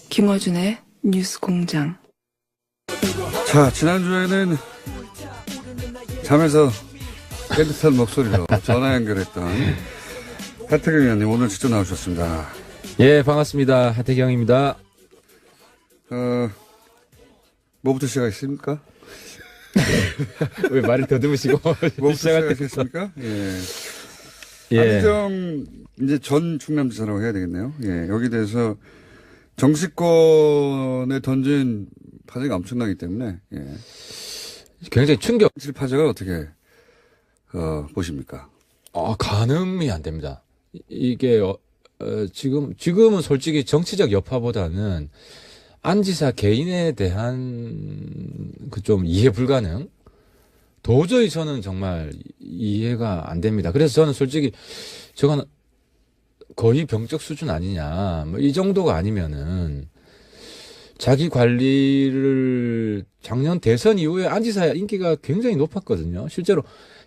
김어준의 뉴스공장. 자, 지난주에는 잠에서 깨끗한 목소리로 전화 연결했던 하태경 의원님 오늘 직접 나오셨습니다. 예, 반갑습니다. 하태경입니다. 뭐부터 시작하겠습니까? 왜 말을 더듬으시고 뭐부터 시작할 때 시작하겠습니까? 예. 예. 안희정 이제 전 충남지사라고 해야 되겠네요. 예. 여기 대해서 정치권에 던진 파재가 엄청나기 때문에 예. 굉장히 충격. 파재가 어떻게 보십니까? 가늠이 안 됩니다. 이게 지금은 솔직히 정치적 여파보다는 안 지사 개인에 대한 그 좀 이해 불가능. 도저히 저는 정말 이해가 안 됩니다. 그래서 저는 솔직히 저건 거의 병적 수준 아니냐. 뭐 이 정도가 아니면은 자기 관리를 작년 대선 이후에 안 지사 인기가 굉장히 높았거든요. 실제로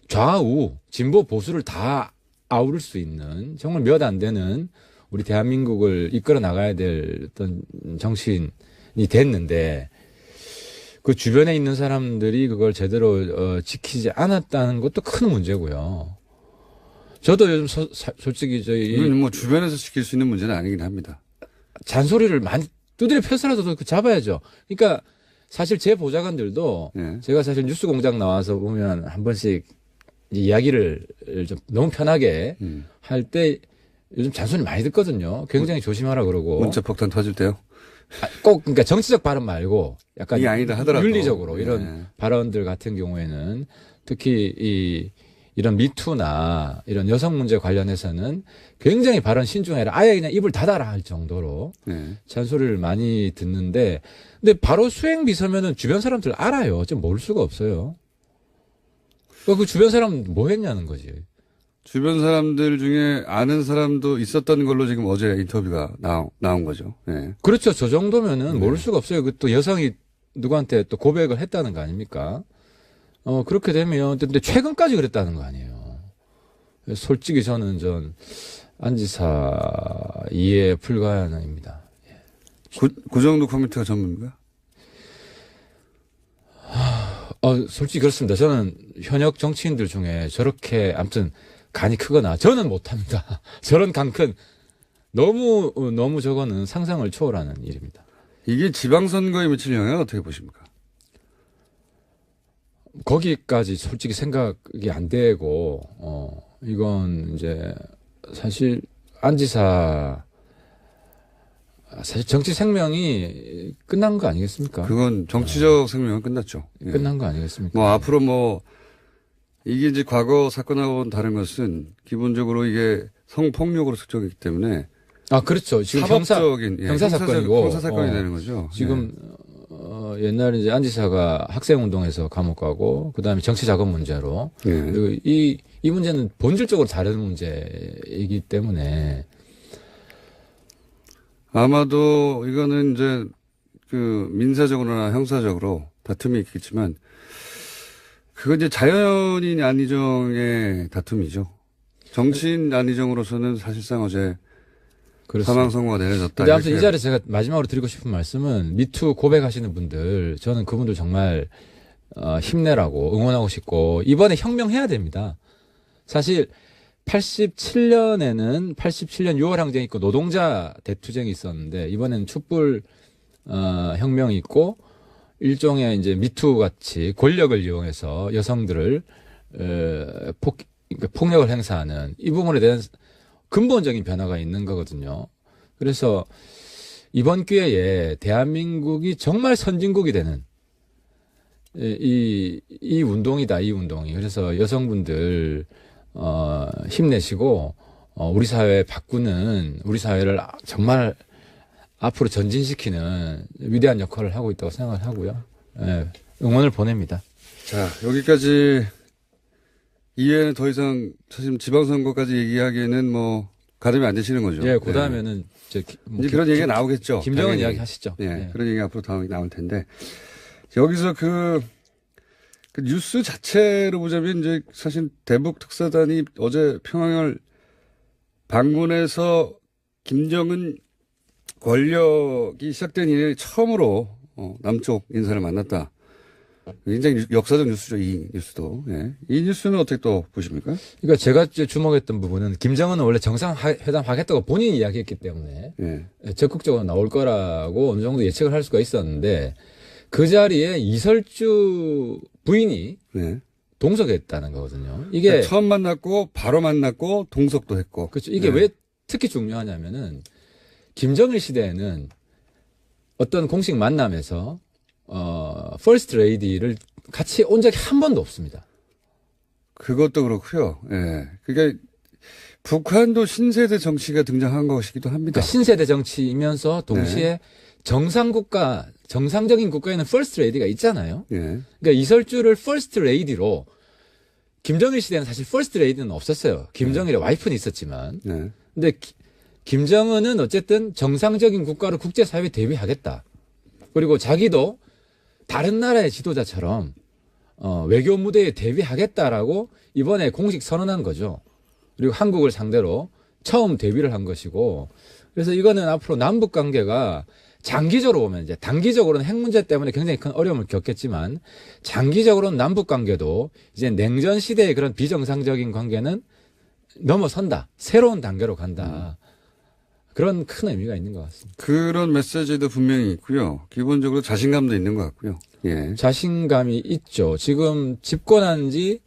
좌우, 진보, 보수를 다 아우를 수 있는 정말 몇 안 되는 우리 대한민국을 이끌어 나가야 될 어떤 정치인이 됐는데 그 주변에 있는 사람들이 그걸 제대로 지키지 않았다는 것도 큰 문제고요. 저도 요즘 솔직히 뭐 주변에서 지킬 수 있는 문제는 아니긴 합니다. 잔소리를 많이 두드려 펴서라도 잡아야죠. 그러니까 사실 제 보좌관들도 예. 제가 사실 뉴스공장 나와서 보면 한 번씩 이야기를 좀 너무 편하게 할 때 요즘 잔소리 많이 듣거든요. 굉장히 조심하라 그러고. 문자 폭탄 터질 때요? 꼭 그러니까 정치적 발언 말고 약간 이게 아니다 하더라도. 윤리적으로 이런 예. 발언들 같은 경우에는 특히 이런 미투나 이런 여성 문제 관련해서는 굉장히 발언 신중해라. 아예 그냥 입을 닫아라 할 정도로 예. 잔소리를 많이 듣는데 근데 바로 수행 비서면은 주변 사람들 알아요. 좀 모를 수가 없어요. 그 주변 사람 뭐 했냐는 거지. 주변 사람들 중에 아는 사람도 있었던 걸로 지금 어제 인터뷰가 나온 거죠. 예. 그렇죠. 저 정도면은 모를 수가 없어요. 그 또 여성이 누구한테 또 고백을 했다는 거 아닙니까? 그렇게 되면 근데 최근까지 그랬다는 거 아니에요. 솔직히 저는 안 지사 이해 불가능입니다. 그 정도 코멘트가 전부입니까? 솔직히 그렇습니다. 저는 현역 정치인들 중에 저렇게 아무튼 간이 크거나 저는 못합니다. 저런 간 큰 너무 저거는 상상을 초월하는 일입니다. 이게 지방선거에 미칠 영향은 어떻게 보십니까? 거기까지 솔직히 생각이 안 되고 이건 이제 사실 안 지사 사실 정치 생명이 끝난 거 아니겠습니까? 그건 정치적 생명은 끝났죠. 예. 끝난 거 아니겠습니까? 뭐 앞으로 이게 이제 과거 사건하고는 다른 것은 기본적으로 이게 성폭력으로 측정이기 때문에 그렇죠. 지금 사법적인 형사 사건이고 형사 사건이 되는 거죠. 지금 옛날에 이제 안 지사가 학생 운동에서 감옥 가고 그다음에 정치 자금 문제로 예. 그리고 이 문제는 본질적으로 다른 문제이기 때문에 아마도 이거는 이제 그 민사적으로나 형사적으로 다툼이 있겠지만 그건 이제 자연인 안희정의 다툼이죠. 정치인 안희정으로서는 사실상 어제 그렇습니다. 사망 선고가 내려졌다. 근데 아무튼 이 자리에서 제가 마지막으로 드리고 싶은 말씀은 미투 고백하시는 분들 저는 그분들 정말 힘내라고 응원하고 싶고 이번에 혁명해야 됩니다. 사실 87년에는 87년 6월 항쟁이 있고 노동자 대투쟁이 있었는데 이번에는 촛불 혁명이 있고 일종의 이제 미투 같이 권력을 이용해서 여성들을 폭력을 행사하는 이 부분에 대한 근본적인 변화가 있는 거거든요. 그래서 이번 기회에 대한민국이 정말 선진국이 되는 이 운동이다, 이 운동이. 그래서 여성분들 힘내시고 우리 사회 바꾸는 우리 사회를 정말 앞으로 전진시키는 위대한 역할을 하고 있다고 생각을 하고요. 예, 응원을 보냅니다. 자, 여기까지 이외에는 더 이상 사실 지방선거까지 얘기하기에는 뭐 가름이 안 되시는 거죠. 예, 그 다음에는 이제 그런 얘기가 나오겠죠. 김정은 당연히. 이야기 하시죠. 예, 예. 그런 얘기 앞으로 다음에 나올 텐데 여기서 그 뉴스 자체로 보자면 이제 사실 대북 특사단이 어제 평양을 방문해서 김정은 권력이 시작된 이래 처음으로 남쪽 인사를 만났다. 굉장히 역사적 뉴스죠, 이 뉴스도. 예. 이 뉴스는 어떻게 또 보십니까? 그러니까 제가 이제 주목했던 부분은 김정은은 원래 정상회담 하겠다고 본인이 이야기했기 때문에 예. 적극적으로 나올 거라고 어느 정도 예측을 할 수가 있었는데 그 자리에 이설주 부인이 네. 동석했다는 거거든요. 이게 그러니까 처음 만났고 바로 만났고 동석도 했고. 그렇죠. 이게 왜 특히 중요하냐면은 김정일 시대에는 어떤 공식 만남에서 퍼스트 레이디를 같이 온 적이 한 번도 없습니다. 그것도 그렇고요. 예. 그러니까 북한도 신세대 정치가 등장한 것이기도 합니다. 그러니까 신세대 정치이면서 동시에 정상국가, 정상적인 국가에는 퍼스트 레이디가 있잖아요. 예. 그러니까 이설주를 퍼스트 레이디로 김정일 시대는 사실 퍼스트 레이디는 없었어요. 김정일의 와이프는 있었지만. 예. 근데 김정은은 어쨌든 정상적인 국가로 국제사회에 대비하겠다. 그리고 자기도 다른 나라의 지도자처럼 외교 무대에 대비하겠다라고 이번에 공식 선언한 거죠. 그리고 한국을 상대로 처음 데뷔를 한 것이고, 그래서 이거는 앞으로 남북 관계가 장기적으로 보면 이제 단기적으로는 핵 문제 때문에 굉장히 큰 어려움을 겪겠지만 장기적으로는 남북 관계도 이제 냉전 시대의 그런 비정상적인 관계는 넘어선다. 새로운 단계로 간다. 그런 큰 의미가 있는 것 같습니다. 그런 메시지도 분명히 있고요. 기본적으로 자신감도 있는 것 같고요. 예. 자신감이 있죠. 지금 집권한 지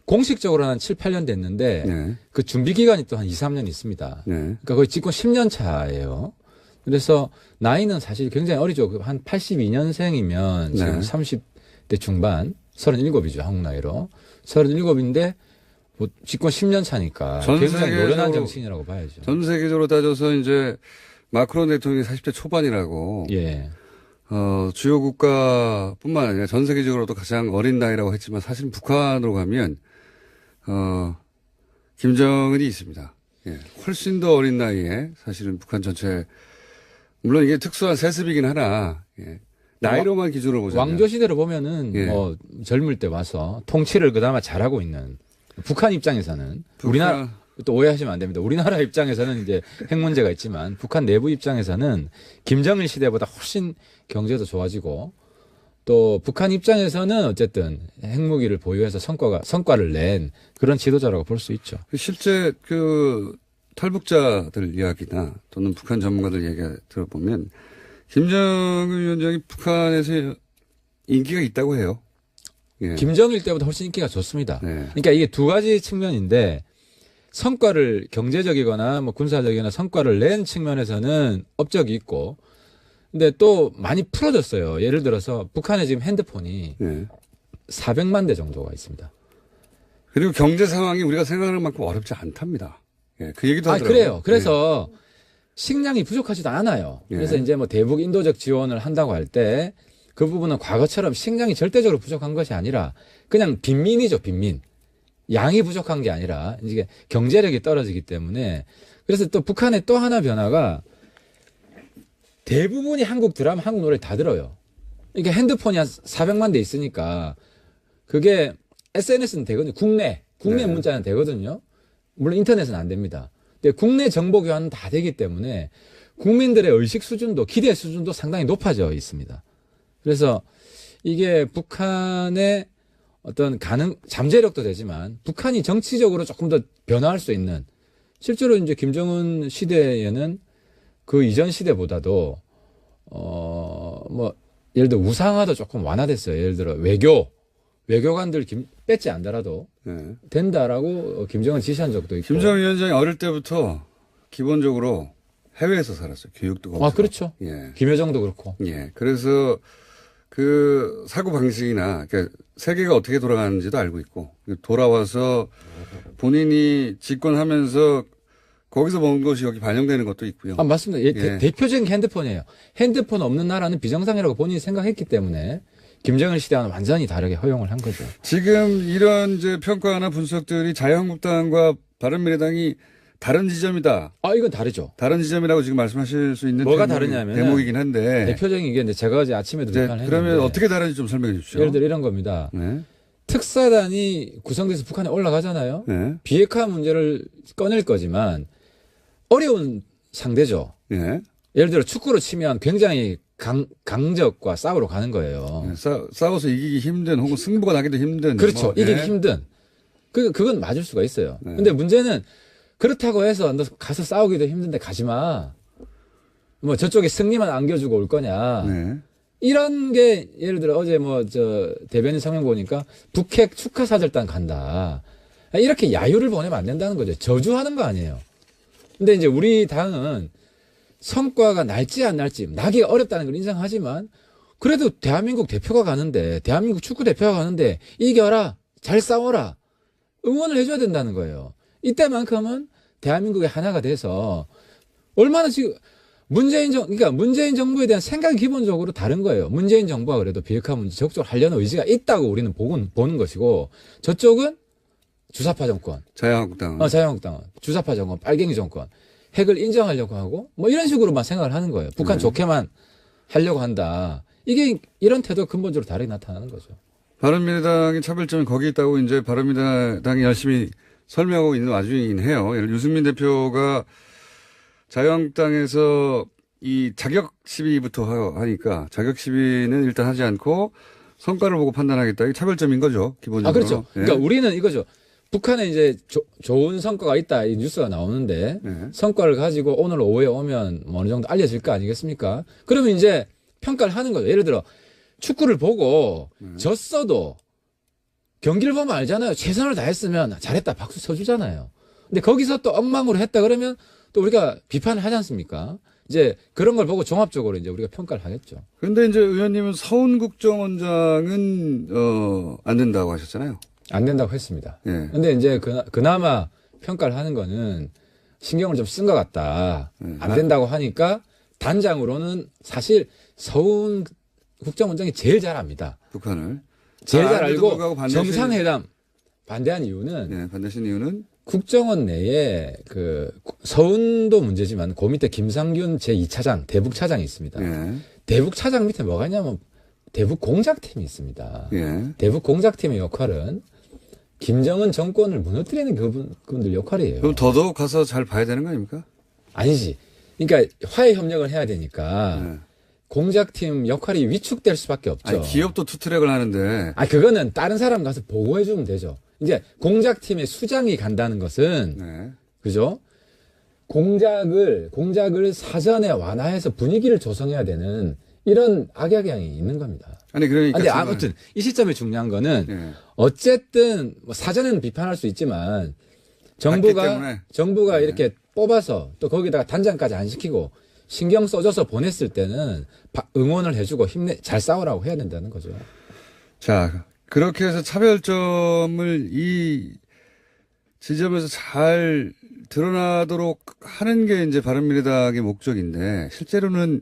공식적으로 한 7, 8년 됐는데 네. 그 준비 기간이 또 한 2, 3년 있습니다. 네. 그러니까 거의 집권 10년 차예요. 그래서 나이는 사실 굉장히 어리죠. 한 82년생이면 지금 네. 30대 중반, 37이죠. 한국 나이로. 37인데 뭐 집권 10년 차니까 전 굉장히 세계적으로- 노련한 정치인이라고 봐야죠. 전 세계적으로 따져서 이제 마크론 대통령이 40대 초반이라고 예. 주요 국가뿐만 아니라 전 세계적으로도 가장 어린 나이라고 했지만 사실 북한으로 가면 김정은이 있습니다. 예. 훨씬 더 어린 나이에 사실은 북한 전체 물론 이게 특수한 세습이긴 하나 예. 나이로만 기준으로 보자면 왕조 시대로 보면은 예. 뭐 젊을 때 와서 통치를 그나마 잘하고 있는 북한 입장에서는 우리나라 또 오해하시면 안 됩니다. 우리나라 입장에서는 이제 핵 문제가 있지만 북한 내부 입장에서는 김정일 시대보다 훨씬 경제도 좋아지고 또 북한 입장에서는 어쨌든 핵무기를 보유해서 성과를 낸 그런 지도자라고 볼 수 있죠. 실제 그 탈북자들 이야기나 또는 북한 전문가들 이야기 들어보면 김정은 위원장이 북한에서 인기가 있다고 해요. 예. 김정일 때보다 훨씬 인기가 좋습니다. 네. 그러니까 이게 두 가지 측면인데 성과를 경제적이거나 뭐 군사적이거나 성과를 낸 측면에서는 업적이 있고 근데 또 많이 풀어졌어요. 예를 들어서 북한에 지금 핸드폰이 예. 400만 대 정도가 있습니다. 그리고 경제 상황이 우리가 생각하는 만큼 어렵지 않답니다. 예. 그 얘기도 하더라고요. 그래요. 그래서 식량이 부족하지도 않아요. 예. 그래서 이제 뭐 대북 인도적 지원을 한다고 할 때 그 부분은 과거처럼 식량이 절대적으로 부족한 것이 아니라 그냥 빈민이죠, 빈민. 양이 부족한 게 아니라 이게 경제력이 떨어지기 때문에 그래서 또 북한의 또 하나 변화가 대부분이 한국 드라마, 한국 노래 다 들어요. 이게 핸드폰이 한 400만 대 있으니까 그게 SNS는 되거든요. 국내 네. 문자는 되거든요. 물론 인터넷은 안 됩니다. 근데 국내 정보 교환은 다 되기 때문에 국민들의 의식 수준도 기대 수준도 상당히 높아져 있습니다. 그래서 이게 북한의 어떤 잠재력도 되지만 북한이 정치적으로 조금 더 변화할 수 있는 실제로 이제 김정은 시대에는 그 이전 시대보다도 뭐 예를 들어 우상화도 조금 완화됐어요. 예를 들어 외교관들 뺏지 않더라도 예. 된다라고 김정은 지시한 적도 있고. 김정은 위원장이 어릴 때부터 기본적으로 해외에서 살았어요. 교육도 거기서. 그렇죠. 예. 김여정도 그렇고. 예. 그래서 그 사고 방식이나 그러니까 세계가 어떻게 돌아가는지도 알고 있고 돌아와서 본인이 집권하면서 거기서 본 것이 여기 반영되는 것도 있고요. 맞습니다. 예. 대표적인 게 핸드폰이에요. 핸드폰 없는 나라는 비정상이라고 본인이 생각했기 때문에 김정일 시대와는 완전히 다르게 허용을 한 거죠. 지금 이런 이제 평가나 분석들이 자유한국당과 바른미래당이 다른 지점이다. 이건 다르죠. 다른 지점이라고 지금 말씀하실 수 있는 뭐가 다르냐면 대목이긴 한데. 대표적인 게 이제 제가 어제 아침에도 비판을 했는데 그러면 어떻게 다른지 좀 설명해 주십시오. 예를 들어 이런 겁니다. 네. 특사단이 구성돼서 북한에 올라가잖아요. 네. 비핵화 문제를 꺼낼 거지만 어려운 상대죠. 네. 예를 들어 축구로 치면 굉장히 강적과 싸우러 가는 거예요. 네, 싸워서 이기기 힘든 혹은 승부가 나기도 힘든. 그렇죠. 뭐, 이기기 네. 힘든. 그건 맞을 수가 있어요. 네. 근데 문제는 그렇다고 해서 너 가서 싸우기도 힘든데 가지 마. 뭐 저쪽에 승리만 안겨주고 올 거냐. 네. 이런 게 예를 들어 어제 대변인 성명 보니까 북핵 축하사절단 간다. 이렇게 야유를 보내면 안 된다는 거죠. 저주하는 거 아니에요. 근데 이제 우리 당은 성과가 날지 안 날지 나기가 어렵다는 걸 인정하지만 그래도 대한민국 대표가 가는데 대한민국 축구 대표가 가는데 이겨라 잘 싸워라 응원을 해줘야 된다는 거예요. 이때만큼은 대한민국의 하나가 돼서 얼마나 지금 그러니까 문재인 정부에 대한 생각이 기본적으로 다른 거예요. 문재인 정부가 그래도 비핵화 문제 적극적으로 하려는 의지가 있다고 우리는 보는 것이고 저쪽은 주사파 정권. 자유한국당은. 자유한국당은 주사파 정권, 빨갱이 정권. 핵을 인정하려고 하고 뭐 이런 식으로만 생각을 하는 거예요. 북한 좋게만 하려고 한다. 이게 이런 태도가 근본적으로 다르게 나타나는 거죠. 바른미래당의 차별점이 거기 있다고 이제 바른미래당이 열심히 설명하고 있는 와중이긴 해요. 예를 들어 유승민 대표가 자유한국당에서 이 자격 시비부터 하니까 자격 시비는 일단 하지 않고 성과를 보고 판단하겠다. 이게 차별점인 거죠. 기본적으로. 그렇죠. 예. 그러니까 우리는 이거죠. 북한에 이제 좋은 성과가 있다. 이 뉴스가 나오는데 네. 성과를 가지고 오늘 오후에 오면 뭐 어느 정도 알려질 거 아니겠습니까? 그러면 이제 평가를 하는 거죠. 예를 들어 축구를 보고 졌어도 경기를 보면 알잖아요. 최선을 다했으면 잘했다 박수 쳐주잖아요. 근데 거기서 또 엉망으로 했다 그러면 또 우리가 비판을 하지 않습니까? 이제 그런 걸 보고 종합적으로 이제 우리가 평가를 하겠죠. 그런데 이제 의원님은 서훈 국정원장은 안 된다고 하셨잖아요. 안 된다고 했습니다. 예. 근데 이제 그나마 평가를 하는 거는 신경을 좀 쓴 것 같다. 안 된다고 하니까 단장으로는 사실 서훈 국정원장이 제일 잘 압니다. 북한을. 제일 잘 안데도 불구하고 알고 정상회담 반대한 이유는 네, 반대신 이유는 국정원 내에 서훈도 문제지만 그 밑에 김상균 제2차장 대북 차장이 있습니다. 예. 대북 차장 밑에 뭐가 있냐면 대북 공작팀이 있습니다. 예. 대북 공작팀의 역할은 김정은 정권을 무너뜨리는 그분들 역할이에요. 그럼 더더욱 가서 잘 봐야 되는 거 아닙니까? 아니지. 그러니까 화해 협력을 해야 되니까 네. 공작팀 역할이 위축될 수밖에 없죠. 아니, 기업도 투트랙을 하는데. 그거는 다른 사람 가서 보고해 주면 되죠. 이제 공작팀의 수장이 간다는 것은 네. 그죠? 공작을 사전에 완화해서 분위기를 조성해야 되는 이런 악영향이 있는 겁니다. 아니 그러니까. 근데 아무튼 이 시점에 중요한 거는 예. 어쨌든 뭐 사전에는 비판할 수 있지만 때문에. 정부가 이렇게 뽑아서 또 거기다가 단장까지 안 시키고 신경 써줘서 보냈을 때는 응원을 해주고 잘 싸우라고 해야 된다는 거죠. 자, 그렇게 해서 차별점을 이 지점에서 잘 드러나도록 하는 게 이제 바른미래당의 목적인데 실제로는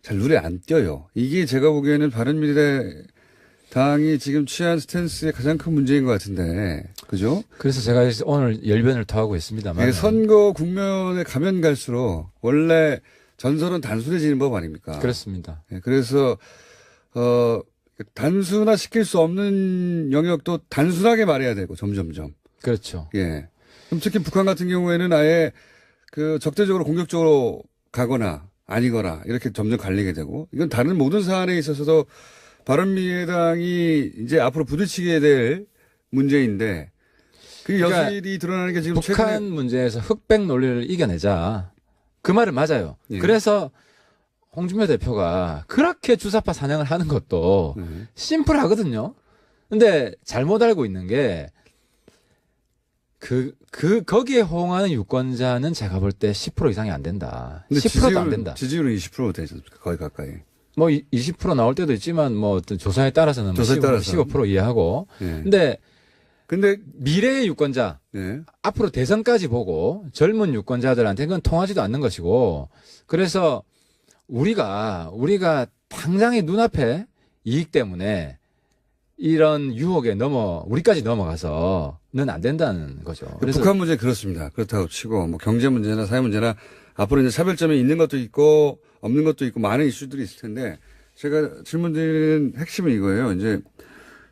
잘 눈에 안 띄어요. 이게 제가 보기에는 바른미래당이 지금 취한 스탠스의 가장 큰 문제인 것 같은데, 그죠? 그래서 제가 오늘 열변을 토하고 있습니다만. 이게 선거 국면에 가면 갈수록 원래 전설은 단순해지는 법 아닙니까? 그렇습니다. 예, 그래서 단순화시킬 수 없는 영역도 단순하게 말해야 되고 점점점. 그렇죠. 예. 그럼 특히 북한 같은 경우에는 아예 적대적으로 공격적으로 가거나 아니거나 이렇게 점점 갈리게 되고 이건 다른 모든 사안에 있어서도 바른미래당이 이제 앞으로 부딪히게 될 문제인데 그 여실히 드러나는 게 지금 북한 최근에 문제에서 흑백 논리를 이겨내자. 그 말은 맞아요. 예. 그래서 홍준표 대표가 그렇게 주사파 사냥을 하는 것도 심플하거든요. 근데 잘못 알고 있는 게 거기에 호응하는 유권자는 제가 볼 때 10% 이상이 안 된다. 근데 10%도 안 된다. 지지율은 20% 되지 않습니까? 거의 가까이. 뭐 20% 나올 때도 있지만 뭐 어떤 조사에 따라서는 조사에 15%, 따라서. 15% 이해하고. 예. 근데 미래의 유권자 예. 앞으로 대선까지 보고 젊은 유권자들한테는 그건 통하지도 않는 것이고 그래서 우리가 당장의 눈앞에 이익 때문에 이런 유혹에 우리까지 넘어가서는 안 된다는 거죠. 그래서 북한 문제 그렇습니다. 그렇다고 치고 뭐 경제 문제나 사회 문제나 앞으로 이제 차별점이 있는 것도 있고 없는 것도 있고 많은 이슈들이 있을 텐데 제가 질문드리는 핵심은 이거예요. 이제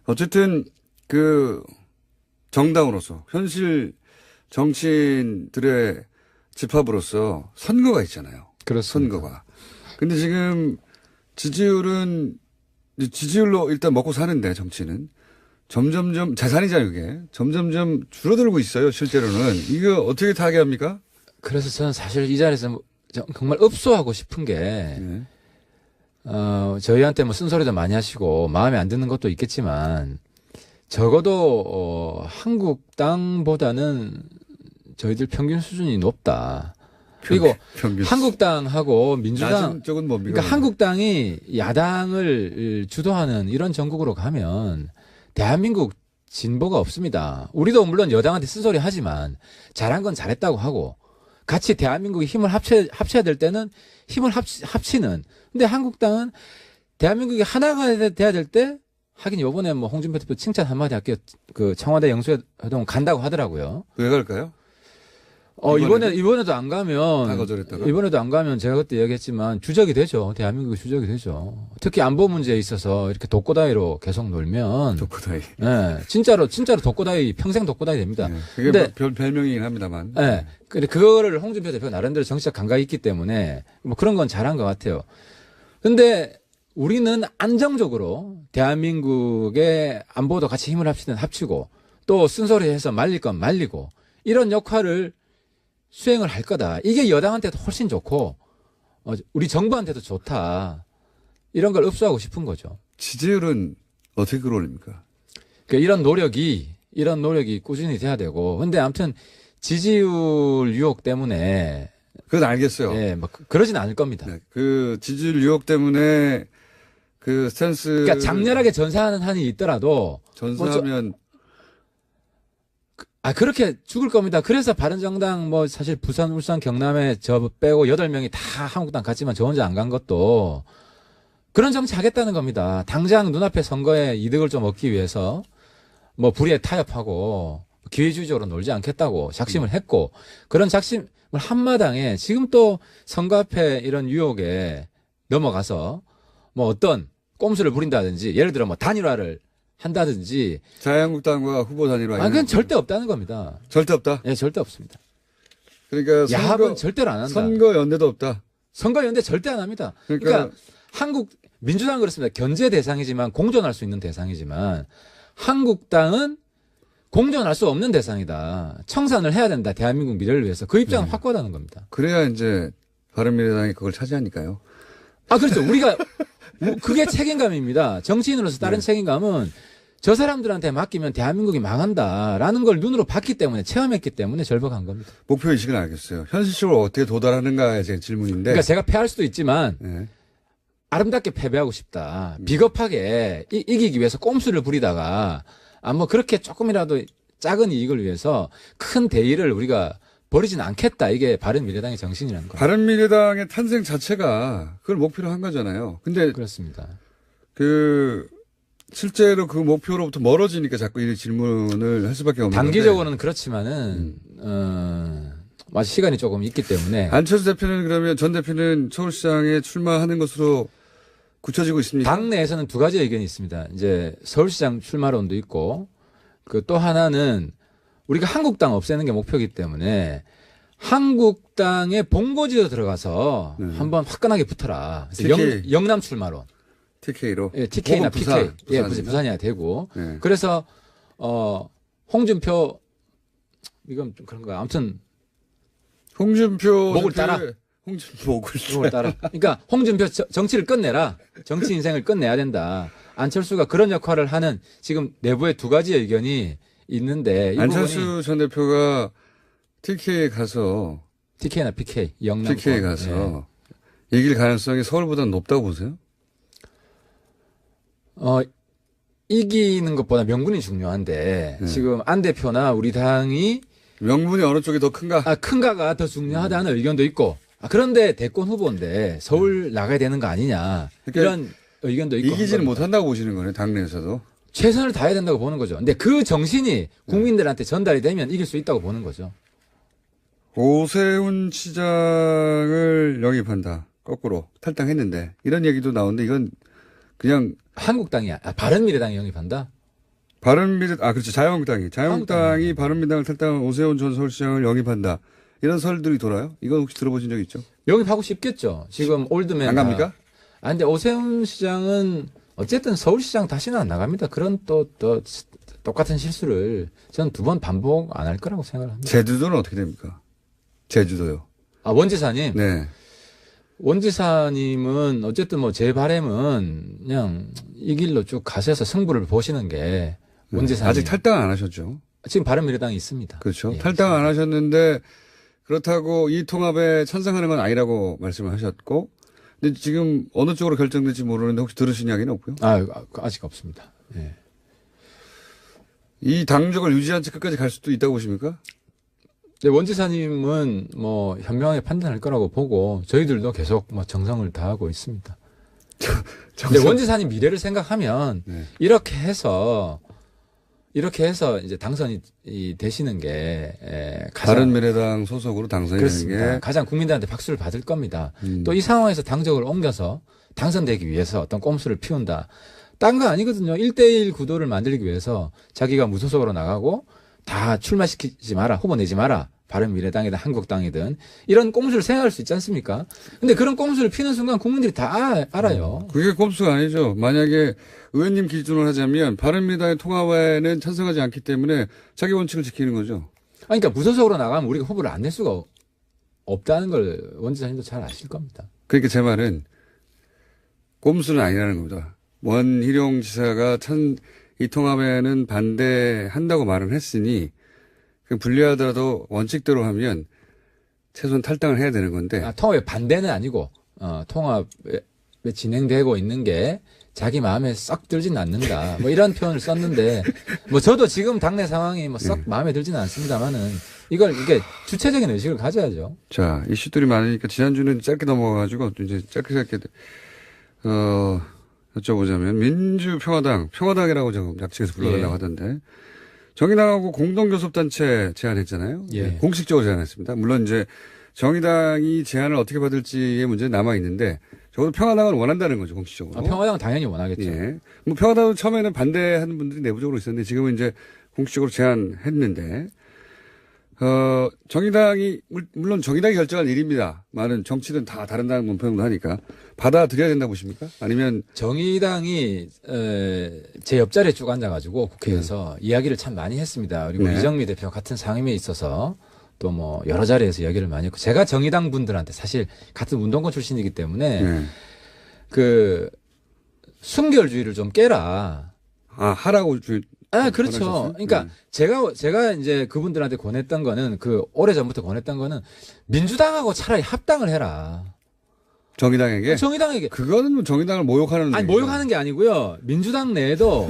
어쨌든 정당으로서 현실 정치인들의 집합으로서 선거가 있잖아요. 그렇습니다. 선거가. 근데 지금 지지율로 일단 먹고 사는데 정치는 점점점 재산이잖아요, 이게. 점점점 줄어들고 있어요, 실제로는. 이거 어떻게 타개합니까? 그래서 저는 사실 이 자리에서 정말 읍소하고 싶은 게, 네. 저희한테 뭐 쓴소리도 많이 하시고 마음에 안 드는 것도 있겠지만 적어도 한국당보다는 저희들 평균 수준이 높다. 그리고 평균. 한국당하고 민주당, 낮은 쪽은 뭡니까? 그러니까 한국당이 야당을 주도하는 이런 전국으로 가면 대한민국 진보가 없습니다. 우리도 물론 여당한테 쓴소리 하지만 잘한 건 잘했다고 하고 같이 대한민국이 힘을 합쳐야 될 때는 힘을 합치는. 근데 한국당은 대한민국이 하나가 돼야 될 때 하긴 요번에 뭐 홍준표 대표 칭찬 한마디 할게요. 그 청와대 영수회동 간다고 하더라고요. 왜 갈까요? 이번에도 안 다 가면 거절했다가? 이번에도 안 가면 제가 그때 얘기했지만 주적이 되죠. 대한민국이 주적이 되죠. 특히 안보 문제에 있어서 이렇게 독고다이로 계속 놀면 독고다이. 예, 진짜로 독고다이 평생 독고다이 됩니다. 네. 그게 근데 별명이긴 합니다만. 예. 근데 그거를 홍준표 대표가 나름대로 정치적 감각이 있기 때문에 뭐 그런 건 잘한 것 같아요. 근데 우리는 안정적으로 대한민국의 안보도 같이 힘을 합치고 또 쓴소리해서 말릴 건 말리고 이런 역할을 수행을 할 거다. 이게 여당한테도 훨씬 좋고 우리 정부한테도 좋다. 이런 걸 읍소하고 싶은 거죠. 지지율은 어떻게 끌어올립니까? 그러니까 이런 노력이 꾸준히 돼야 되고. 근데 아무튼 지지율 유혹 때문에 그건 알겠어요. 예, 뭐 그러진 않을 겁니다. 네. 그 지지율 유혹 때문에 그 스탠스. 그러니까 장렬하게 전사하는 한이 있더라도 전사하면 그렇게 죽을 겁니다. 그래서 바른정당 뭐 사실 부산, 울산, 경남에 저 빼고 8명이 다 한국당 갔지만 저 혼자 안 간 것도 그런 정치 하겠다는 겁니다. 당장 눈앞에 선거에 이득을 좀 얻기 위해서 뭐 불의에 타협하고 기회주의적으로 놀지 않겠다고 작심을 했고 그런 작심을 한마당에 지금 또 선거 앞에 이런 유혹에 넘어가서 뭐 어떤 꼼수를 부린다든지 예를 들어 뭐 단일화를 한다든지 자유한국당과 후보 단일화. 그건 절대 없다는 겁니다. 절대 없다. 예, 절대 없습니다. 그러니까 야합은 절대로 안 한다. 선거 연대도 없다. 선거연대 절대 안 합니다. 그러니까 한국 민주당은 그렇습니다. 견제 대상이지만 공존할 수 있는 대상이지만 한국당은 공존할 수 없는 대상이다. 청산을 해야 된다. 대한민국 미래를 위해서. 그 입장은 확고하다는 겁니다. 그래야 이제 바른미래당이 그걸 차지하니까요. 그렇죠. 우리가 그게 책임감입니다. 정치인으로서 다른 책임감은 저 사람들한테 맡기면 대한민국이 망한다라는 걸 눈으로 봤기 때문에 체험했기 때문에 절박한 겁니다. 목표 의식은 알겠어요. 현실적으로 어떻게 도달하는가의 제 질문인데. 그러니까 제가 패할 수도 있지만 네. 아름답게 패배하고 싶다. 비겁하게 이기기 위해서 꼼수를 부리다가 뭐 그렇게 조금이라도 작은 이익을 위해서 큰 대의를 우리가 버리진 않겠다. 이게 바른미래당의 정신이라는 거예요. 바른미래당의 탄생 자체가 그걸 목표로 한 거잖아요. 근데 그렇습니다. 실제로 그 목표로부터 멀어지니까 자꾸 이 질문을 할 수밖에 없는 단기적으로는 그렇지만은 아직 시간이 조금 있기 때문에 안철수 대표는 그러면 전 대표는 서울시장에 출마하는 것으로 굳혀지고 있습니까? 당내에서는 두 가지 의견이 있습니다. 이제 서울시장 출마론도 있고 그 또 하나는 우리가 한국당 없애는 게 목표이기 때문에 한국당의 본고지로 들어가서 한번 화끈하게 붙어라. TK. 영남 출마론. TK로. 예, TK나 부산, PK. 예, 부산이야 되고. 네. 그래서 홍준표 이건 좀 그런 거야. 아무튼 홍준표 목을 대표의- 따라. 홍준표 목을 그걸 따라. 그러니까 홍준표 정치를 끝내라. 정치 인생을 끝내야 된다. 안철수가 그런 역할을 하는 지금 내부에 두 가지 의견이 있는데 이 안철수 부분이 전 대표가 TK에 가서 TK나 PK 영남 TK에 가서 이길 가능성이 서울보다는 높다고 보세요? 이기는 것보다 명분이 중요한데 지금 안 대표나 우리 당이 명분이 어느 쪽이 더 큰가? 큰가가 더 중요하다는 의견도 있고 그런데 대권 후보인데 서울 나가야 되는 거 아니냐 그러니까 이런 의견도 있고 이기지는 못한다고 보시는 거네요. 당내에서도. 최선을 다해야 된다고 보는 거죠. 근데 그 정신이 국민들한테 전달이 되면 이길 수 있다고 보는 거죠. 오세훈 시장을 영입한다. 거꾸로 탈당했는데 이런 얘기도 나오는데 이건 그냥 한국당이 바른미래당이 영입한다? 그렇죠. 자유한국당이 바른미래당을 탈당한 오세훈 전 서울시장을 영입한다. 이런 설들이 돌아요. 이건 혹시 들어보신 적 있죠? 영입하고 싶겠죠. 지금 올드맨 안 갑니까? 근데 오세훈 시장은 어쨌든 서울시장 다시는 안 나갑니다. 그런 또 똑같은 실수를 저는 2번 반복 안 할 거라고 생각을 합니다. 제주도는 어떻게 됩니까? 제주도요. 원지사님. 네. 원지사님은 어쨌든 뭐 제 바람은 그냥 이 길로 쭉 가셔서 승부를 보시는 게 원지사님. 아직 탈당 안 하셨죠? 지금 바른미래당이 있습니다. 그렇죠. 예, 탈당 안 하셨는데 그렇다고 이 통합에 찬성하는 건 아니라고 말씀을 하셨고, 근데 지금 어느 쪽으로 결정될지 모르는데 혹시 들으신 이야기는 없고요? 아직 없습니다. 예. 이 당적을 유지한 채 끝까지 갈 수도 있다고 보십니까? 네, 원지사님은 뭐 현명하게 판단할 거라고 보고 저희들도 계속 뭐 정성을 다하고 있습니다. 근데 원지사님 미래를 생각하면 네. 이렇게 해서 이제 당선이 되시는 게 가장 바른미래당 소속으로 당선이 되는 그렇습니다. 게 가장 국민들한테 박수를 받을 겁니다. 또 이 상황에서 당적을 옮겨서 당선되기 위해서 어떤 꼼수를 피운다. 딴 거 아니거든요. 1대1 구도를 만들기 위해서 자기가 무소속으로 나가고 다 출마시키지 마라. 후보 내지 마라. 바른미래당이든 한국당이든 이런 꼼수를 생각할 수 있지 않습니까? 근데 그런 꼼수를 피는 순간 국민들이 다 알아요. 그게 꼼수가 아니죠. 만약에 의원님 기준으로 하자면 바른미래당의 통합에는 찬성하지 않기 때문에 자기 원칙을 지키는 거죠. 그러니까 무소속으로 나가면 우리가 후보를 안 낼 수가 없다는 걸 원지사님도 잘 아실 겁니다. 그러니까 제 말은 꼼수는 아니라는 겁니다. 원희룡 지사가 이 통합에는 반대한다고 말을 했으니 불리하더라도 원칙대로 하면 최소한 탈당을 해야 되는 건데. 통합에 반대는 아니고 통합에 진행되고 있는 게 자기 마음에 썩 들진 않는다. 뭐 이런 표현을 썼는데 뭐 저도 지금 당내 상황이 뭐 썩 마음에 들지는 않습니다만은 이게 주체적인 의식을 가져야죠. 자, 이슈들이 많으니까 지난주는 짧게 넘어가가지고 이제 짧게 여쭤보자면 평화당이라고 지금 약칭해서 불러달라고 하던데 정의당하고 공동교섭단체 제안했잖아요. 예. 공식적으로 제안했습니다. 물론 이제 정의당이 제안을 어떻게 받을지의 문제는 남아 있는데 적어도 평화당을 원한다는 거죠, 공식적으로. 평화당은 당연히 원하겠죠. 예. 뭐 평화당은 처음에는 반대하는 분들이 내부적으로 있었는데 지금은 이제 공식적으로 제안했는데 정의당이 물론 정의당이 결정할 일입니다. 많은 정치든 다 다른 당 논평도 하니까 받아들여야 된다고 보십니까? 아니면 정의당이 제 옆자리에 쭉 앉아가지고 국회에서 이야기를 참 많이 했습니다. 그리고 네. 이정미 대표 같은 상임위에 있어서 또 뭐 여러 자리에서 이야기를 많이 했고 제가 정의당 분들한테 사실 같은 운동권 출신이기 때문에 네. 그 순결주의를 좀 깨라. 하라고 그렇죠. 권하셨어요? 그러니까 제가 이제 그분들한테 권했던 거는 오래전부터 권했던 거는 민주당하고 차라리 합당을 해라. 정의당에게? 정의당에게. 그거는 뭐 정의당을 모욕하는. 아니, 얘기죠. 모욕하는 게 아니고요. 민주당 내에도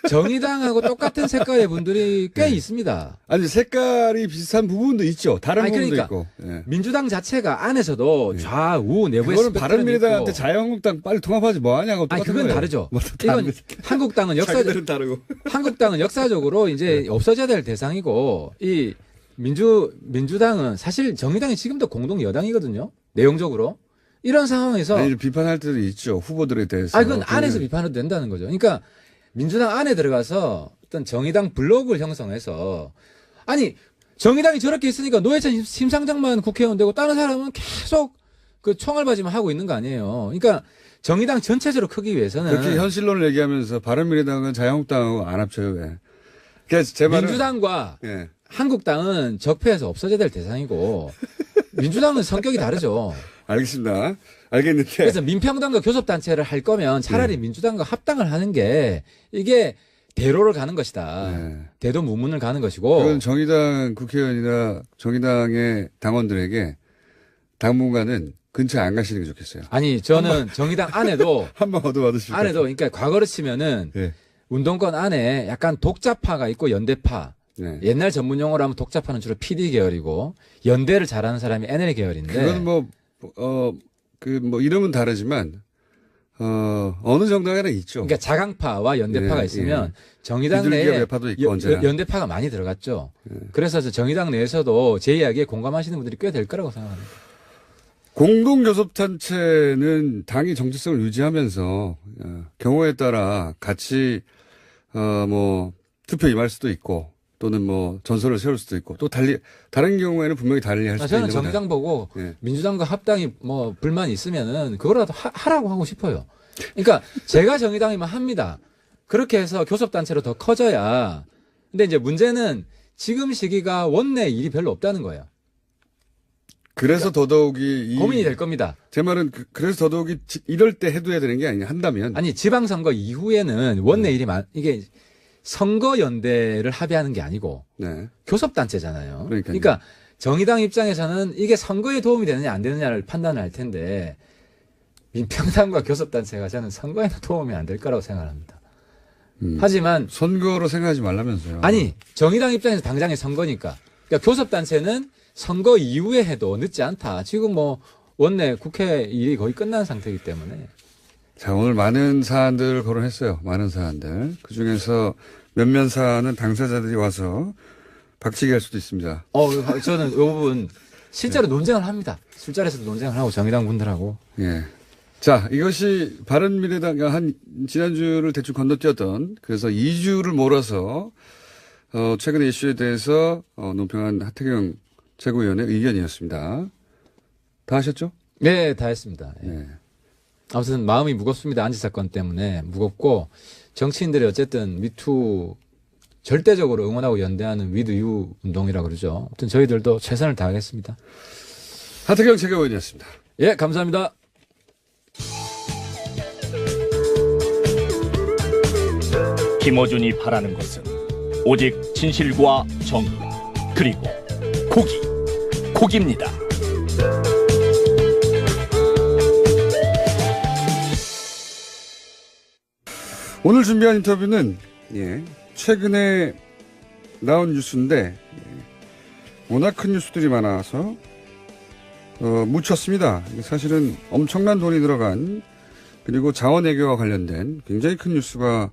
정의당하고 똑같은 색깔의 분들이 꽤 있습니다. 아니, 색깔이 비슷한 부분도 있죠. 다른 부분도 그러니까 있고. 예. 민주당 자체가 안에서도 좌우 내부에 그거는 바른미래당한테 있고. 자유한국당 빨리 통합하지 뭐 하냐고 똑같은 그건 거예요. 다르죠. 뭐 이건 자기들은 다르고. 한국당은 역사적으로 이제 없어져야 될 대상이고 이 민주당은 사실 정의당이 지금도 공동 여당이거든요. 내용적으로. 이런 상황에서 아니, 비판할 때도 있죠. 후보들에 대해서. 그건 안에서 비판해도 된다는 거죠. 그러니까 민주당 안에 들어가서 어떤 정의당 블록을 형성해서 아니 정의당이 저렇게 있으니까 노회찬 심상정만 국회의원 되고 다른 사람은 계속 그 총알바지만 하고 있는 거 아니에요. 그러니까 정의당 전체적으로 크기 위해서는 그렇게 현실론을 얘기하면서 바른미래당은 자유한국당하고 안 합쳐요. 왜? 그래서 제 말은 민주당과 예. 한국당은 적폐에서 없어져야 될 대상이고 민주당은 성격이 다르죠. 알겠습니다. 알겠는데. 그래서 민평당과 교섭단체를 할 거면 차라리 민주당과 합당을 하는 게 이게 대로를 가는 것이다. 네. 대도 무문을 가는 것이고. 그건 정의당 국회의원이나 정의당의 당원들에게 당분간은 근처에 안 가시는 게 좋겠어요. 아니 저는 정의당 안에도 한번 얻어받으시고. 안에도 그러니까 과거로 치면은 네. 운동권 안에 약간 독자파가 있고 연대파. 네. 옛날 전문 용어로 하면 독자파는 주로 PD 계열이고 연대를 잘하는 사람이 NL 계열인데. 그건 이름은 다르지만, 어느 정당에는 있죠. 그러니까 자강파와 연대파가 예, 있으면 정의당 비둘기와 내에 매파도 있고 언제나. 연대파가 많이 들어갔죠. 그래서 정의당 내에서도 제 이야기에 공감하시는 분들이 꽤 될 거라고 생각합니다. 공동교섭단체는 당이 정체성을 유지하면서 경우에 따라 같이 투표 임할 수도 있고 또는 뭐 전설을 세울 수도 있고 또 다른 경우에는 분명히 달리 할 수도 저는 있는 거다. 정의당 보고 예. 민주당과 합당이 뭐 불만이 있으면은 그거라도 하라고 하고 싶어요. 그러니까 제가 정의당이면 합니다. 그렇게 해서 교섭단체로 더 커져야. 근데 이제 문제는 지금 시기가 원내 일이 별로 없다는 거예요. 그래서 더더욱이 고민이 될 겁니다. 제 말은 그래서 더더욱이 이럴 때 해둬야 되는 게 아니냐 한다면. 아니 지방선거 이후에는 원내 일이 이게 선거연대를 합의하는 게 아니고 네. 교섭단체잖아요. 그러니까요. 그러니까 정의당 입장에서는 이게 선거에 도움이 되느냐 안 되느냐를 판단을 할 텐데 민평당과 교섭단체가 저는 선거에는 도움이 안 될 거라고 생각합니다. 하지만 선거로 생각하지 말라면서요. 아니 정의당 입장에서 당장의 선거니까 그러니까 교섭단체는 선거 이후에 해도 늦지 않다. 지금 뭐 원내 국회 일이 거의 끝난 상태이기 때문에. 자, 오늘 많은 사안들을 거론했어요. 많은 사안들. 그중에서 몇몇 사안은 당사자들이 와서 박치기 할 수도 있습니다. 저는 이 부분 실제로 논쟁을 합니다. 술자리에서도 논쟁을 하고 정의당 분들하고. 예. 자, 이것이 바른미래당 지난주를 대충 건너뛰었던 그래서 2주를 몰아서 최근의 이슈에 대해서 논평한 하태경 최고위원의 의견이었습니다. 다 하셨죠? 네, 다 했습니다. 예. 네. 아무튼 마음이 무겁습니다. 안지 사건 때문에 무겁고 정치인들이 어쨌든 미투 절대적으로 응원하고 연대하는 위드유 운동이라고 그러죠. 아무튼 저희들도 최선을 다하겠습니다. 하태경 최고위원이었습니다. 예, 감사합니다. 김어준이 바라는 것은 오직 진실과 정의 그리고 고기입니다. 오늘 준비한 인터뷰는 최근에 나온 뉴스인데 워낙 큰 뉴스들이 많아서 묻혔습니다. 사실은 엄청난 돈이 들어간 그리고 자원외교와 관련된 굉장히 큰 뉴스가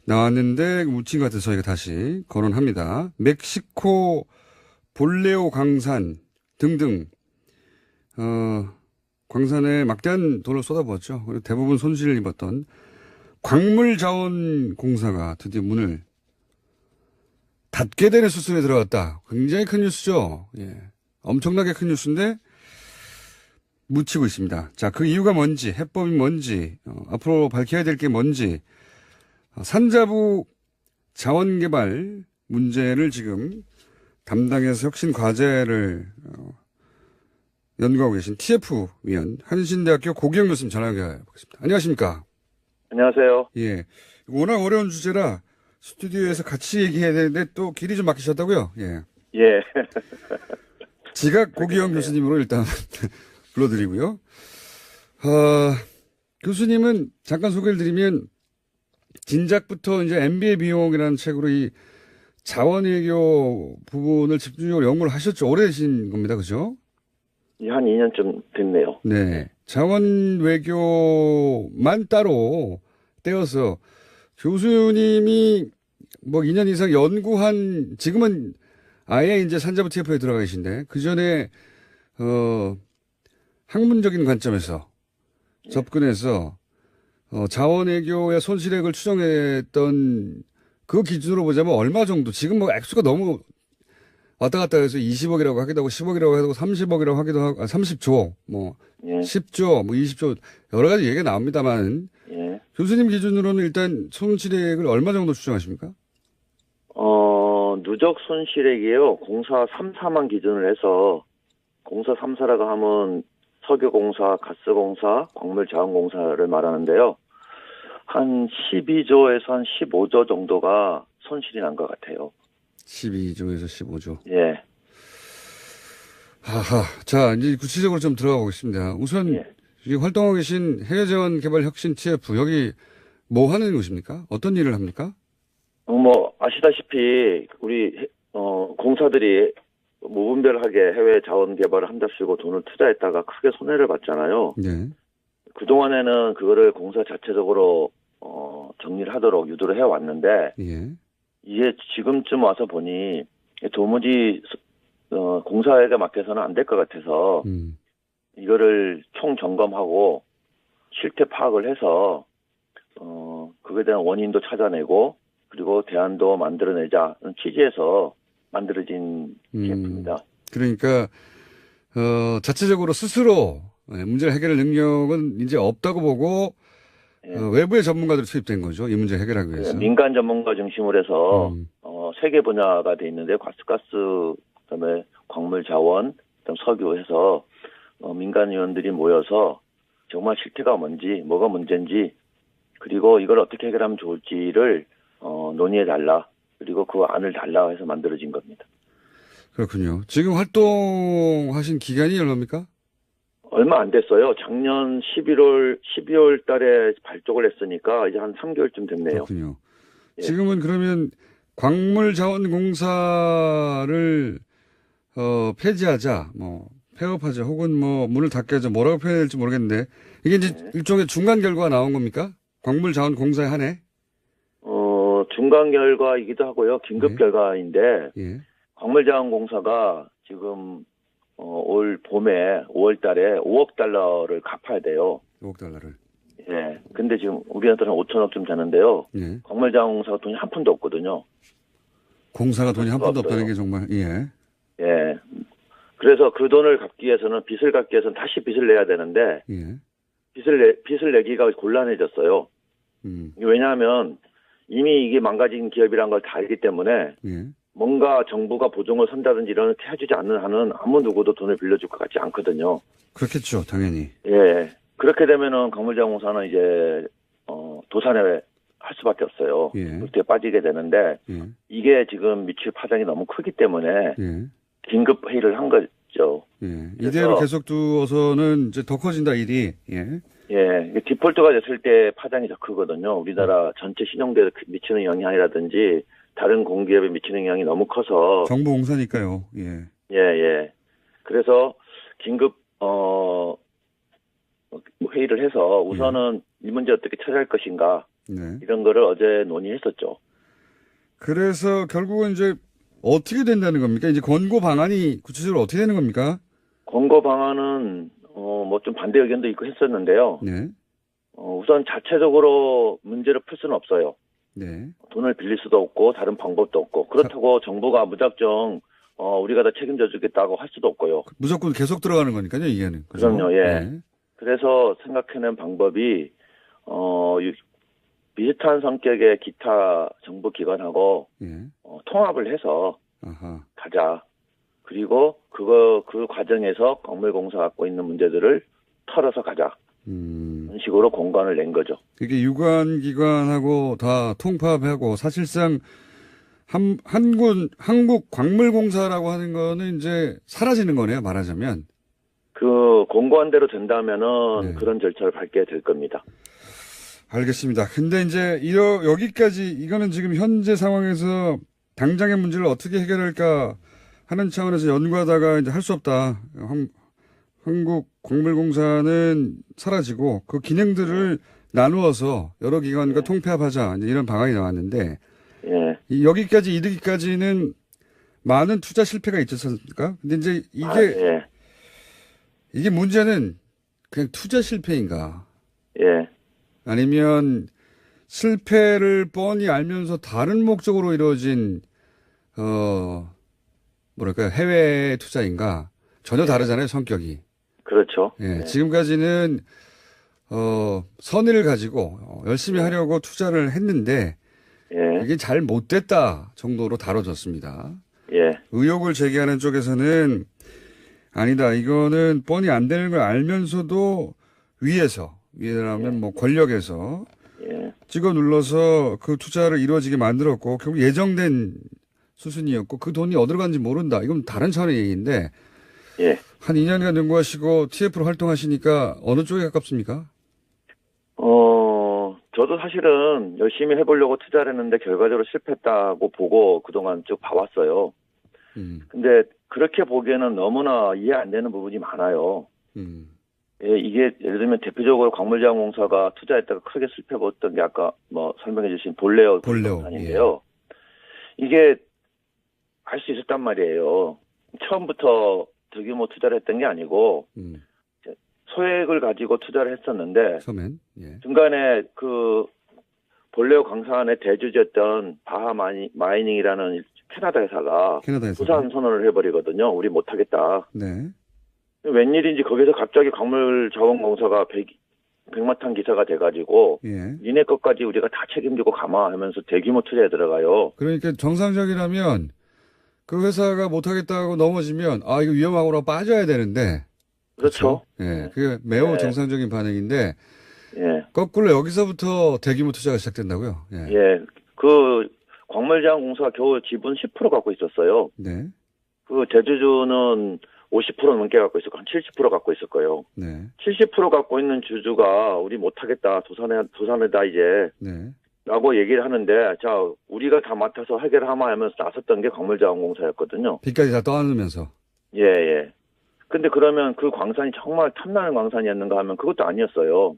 나왔는데 묻힌 것 같아서 저희가 다시 거론합니다. 멕시코 볼레오 광산 등등 광산에 막대한 돈을 쏟아부었죠. 그리고 대부분 손실을 입었던 광물자원공사가 드디어 문을 닫게 되는 수순에 들어갔다. 굉장히 큰 뉴스죠. 예. 엄청나게 큰 뉴스인데 묻히고 있습니다. 자, 그 이유가 뭔지, 해법이 뭔지, 앞으로 밝혀야 될 게 뭔지, 산자부 자원개발 문제를 지금 담당해서 혁신 과제를 연구하고 계신 TF 위원, 한신대학교 고기영 교수님 전화 연결해보겠습니다. 안녕하십니까? 안녕하세요. 예. 워낙 어려운 주제라 스튜디오에서 같이 얘기해야 되는데 또 길이 좀 막히셨다고요? 예. 예. 지각 고기영 교수님으로 일단 불러드리고요. 교수님은 잠깐 소개를 드리면 진작부터 이제 MB의 비용이라는 책으로 이 자원외교 부분을 집중적으로 연구를 하셨죠. 오래되신 겁니다. 그죠? 한 2년쯤 됐네요. 네. 자원외교만 따로 떼어서 교수님이 뭐 2년 이상 연구한 지금은 아예 이제 산자부 TF에 들어가 계신데 그 전에 학문적인 관점에서 접근해서 자원외교의 손실액을 추정했던 그 기준으로 보자면 얼마 정도 지금 뭐 액수가 너무 왔다 갔다 해서 20억이라고 하기도 하고 10억이라고 하고 30억이라고 하기도 하고 30조 뭐 예. 10조 뭐 20조 여러 가지 얘기가 나옵니다만 예. 교수님 기준으로는 일단 손실액을 얼마 정도 추정하십니까? 누적 손실액이요. 공사 3사만 기준을 해서 공사 3사라고 하면 석유공사, 가스공사, 광물자원공사를 말하는데요. 한 12조에서 한 15조 정도가 손실이 난 것 같아요. 12조에서 15조. 예. 하하. 자, 이제 구체적으로 좀 들어가 보겠습니다. 우선 예. 활동하고 계신 해외자원개발혁신 TF 여기 뭐 하는 곳입니까? 어떤 일을 합니까? 뭐 아시다시피 우리 공사들이 무분별하게 해외 자원 개발을 한답시고 돈을 투자했다가 크게 손해를 봤잖아요. 네. 그동안에는 그거를 공사 자체적으로 정리를 하도록 유도를 해왔는데 예. 이게 지금쯤 와서 보니 도무지 공사에게 맡겨서는 안 될 것 같아서 이거를 총 점검하고 실태 파악을 해서 그거에 대한 원인도 찾아내고 그리고 대안도 만들어내자는 취지에서 만들어진 음. 제품입니다. 그러니까 자체적으로 스스로 문제를 해결할 능력은 이제 없다고 보고 예. 외부의 전문가들이 투입된 거죠. 이 문제 해결하기 위해서. 민간 전문가 중심으로 해서 음. 세 개 분야가 돼 있는데 가스, 그다음에 광물 자원, 그다음 석유 해서 민간 위원들이 모여서 정말 실태가 뭔지, 뭐가 문제인지, 그리고 이걸 어떻게 해결하면 좋을지를 논의해 달라. 그리고 그 안을 달라 해서 만들어진 겁니다. 그렇군요. 지금 활동하신 기간이 얼마입니까? 얼마 안 됐어요. 작년 12월 달에 발족을 했으니까 이제 한 3개월쯤 됐네요. 그렇군요. 예. 지금은 그러면 광물자원공사를 폐지하자, 폐업하자, 혹은 문을 닫게 하자, 뭐라고 표현해야 될지 모르겠는데 이게 이제 일종의 중간 결과가 나온 겁니까? 광물자원공사에 한해? 중간 결과이기도 하고요. 긴급 예. 결과인데 예. 광물자원공사가 지금 올 봄에 5월 달에 5억 달러를 갚아야 돼요. 5억 달러를. 예. 근데 지금 우리한테는 5천억쯤 되는데요. 예. 광물자원공사가 돈이 한 푼도 없거든요. 공사가 돈이 한 푼도 없어요. 없다는 게 정말, 예. 예. 그래서 그 돈을 갚기 위해서는 빚을 갚기 위해서는 다시 빚을 내야 되는데 예. 빚을 내기가 곤란해졌어요. 음. 왜냐하면 이미 이게 망가진 기업이란 걸 다 알기 때문에 예. 뭔가 정부가 보증을 선다든지 이렇게 해주지 않는 한은 아무 누구도 돈을 빌려줄 것 같지 않거든요. 그렇겠죠, 당연히. 예. 그렇게 되면은 광물자원공사는 이제 도산에 할 수밖에 없어요. 예. 그때 빠지게 되는데 예. 이게 지금 미칠 파장이 너무 크기 때문에 예. 긴급 회의를 한 거죠. 예. 그래서- 이대로 계속 두어서는 이제 더 커진다, 일이. 예. 예, 이게 디폴트가 됐을 때 파장이 더 크거든요. 우리나라 전체 신용대에 미치는 영향이라든지 다른 공기업에 미치는 영향이 너무 커서 정부 공사니까요. 예. 예. 그래서 긴급 회의를 해서 우선은 이 문제 어떻게 처리할 것인가 네. 이런 거를 어제 논의했었죠. 그래서 결국은 이제 어떻게 된다는 겁니까? 이제 권고 방안이 구체적으로 어떻게 되는 겁니까? 권고 방안은 뭐 좀 반대 의견도 있고 했었는데요. 네. 우선 자체적으로 문제를 풀 수는 없어요. 네. 돈을 빌릴 수도 없고 다른 방법도 없고 그렇다고 정부가 무작정 우리가 다 책임져 주겠다고 할 수도 없고요. 무조건 계속 들어가는 거니까요, 이게는. 그죠? 그럼요, 예. 네. 그래서 생각해낸 방법이 비슷한 성격의 기타 정부 기관하고 예. 통합을 해서 아하. 가자. 그리고 그 과정에서 광물공사 갖고 있는 문제들을 털어서 가자. 이런 식으로 공간을 낸 거죠. 이게 유관기관하고 다 통합하고 사실상 한국 광물공사라고 하는 거는 이제 사라지는 거네요, 말하자면. 그 공고한 대로 된다면은 네. 그런 절차를 밟게 될 겁니다. 알겠습니다. 근데 이제 여기까지 이거는 지금 현재 상황에서 당장의 문제를 어떻게 해결할까 하는 차원에서 연구하다가 이제 할 수 없다. 한국 광물공사는 사라지고 그 기능들을 나누어서 여러 기관과 통폐합하자 이제 이런 방안이 나왔는데 예. 여기까지 이르기까지는 많은 투자 실패가 있지 않습니까? 근데 이제 예. 이게 문제는 그냥 투자 실패인가? 예. 아니면 실패를 뻔히 알면서 다른 목적으로 이루어진 해외 투자인가? 전혀 다르잖아요, 성격이. 그렇죠. 예, 지금까지는 선의를 가지고 열심히 하려고 투자를 했는데 예. 이게 잘 못됐다 정도로 다뤄졌습니다. 예. 의혹을 제기하는 쪽에서는 아니다. 이거는 뻔히 안 되는 걸 알면서도 위에라면 뭐 권력에서 예. 찍어 눌러서 그 투자를 이루어지게 만들었고 결국 예정된 수순이었고 그 돈이 어디로 갔는지 모른다. 이건 다른 차원의 얘기인데 예. 한 2년간 연구하시고 TF로 활동하시니까 어느 쪽에 가깝습니까? 저도 사실은 열심히 해보려고 투자를 했는데 결과적으로 실패했다고 보고 그동안 쭉 봐왔어요. 근데 그렇게 보기에는 너무나 이해 안 되는 부분이 많아요. 예, 이게 예를 들면 대표적으로 광물자원공사가 투자했다가 크게 실패했던 게 아까 뭐 설명해 주신 볼레오 아닌데요. 이게 알 수 있었단 말이에요. 처음부터 대규모 투자를 했던 게 아니고 소액을 가지고 투자를 했었는데 서면. 예. 중간에 그 볼레오 광산의 대주주였던 바하 마이닝이라는 캐나다 회사가 캐나다에서. 부산 선언을 해버리거든요. 우리 못하겠다. 네. 웬일인지 거기서 갑자기 광물자원공사가 100마탄 기사가 돼가지고 예. 니네 것까지 우리가 다 책임지고 감화하면서 대규모 투자에 들어가요. 그러니까 정상적이라면 그 회사가 못하겠다고 넘어지면 아 이거 위험하고라고 빠져야 되는데 그렇죠. 예, 그게 매우 네. 정상적인 반응인데 예. 거꾸로 여기서부터 대규모 투자가 시작된다고요? 예. 예. 그 광물자원공사가 겨우 지분 10% 갖고 있었어요. 네. 그 대주주는 50% 넘게 갖고 있었고 한 70% 갖고 있을 거예요. 네. 70% 갖고 있는 주주가 우리 못하겠다 도산에다 이제 네. 라고 얘기를 하는데 자 우리가 다 맡아서 해결하마 하면서 나섰던 게 광물자원공사였거든요. 빚까지 다 떠안으면서. 예, 예. 근데 그러면 그 광산이 정말 탐나는 광산이었는가 하면 그것도 아니었어요.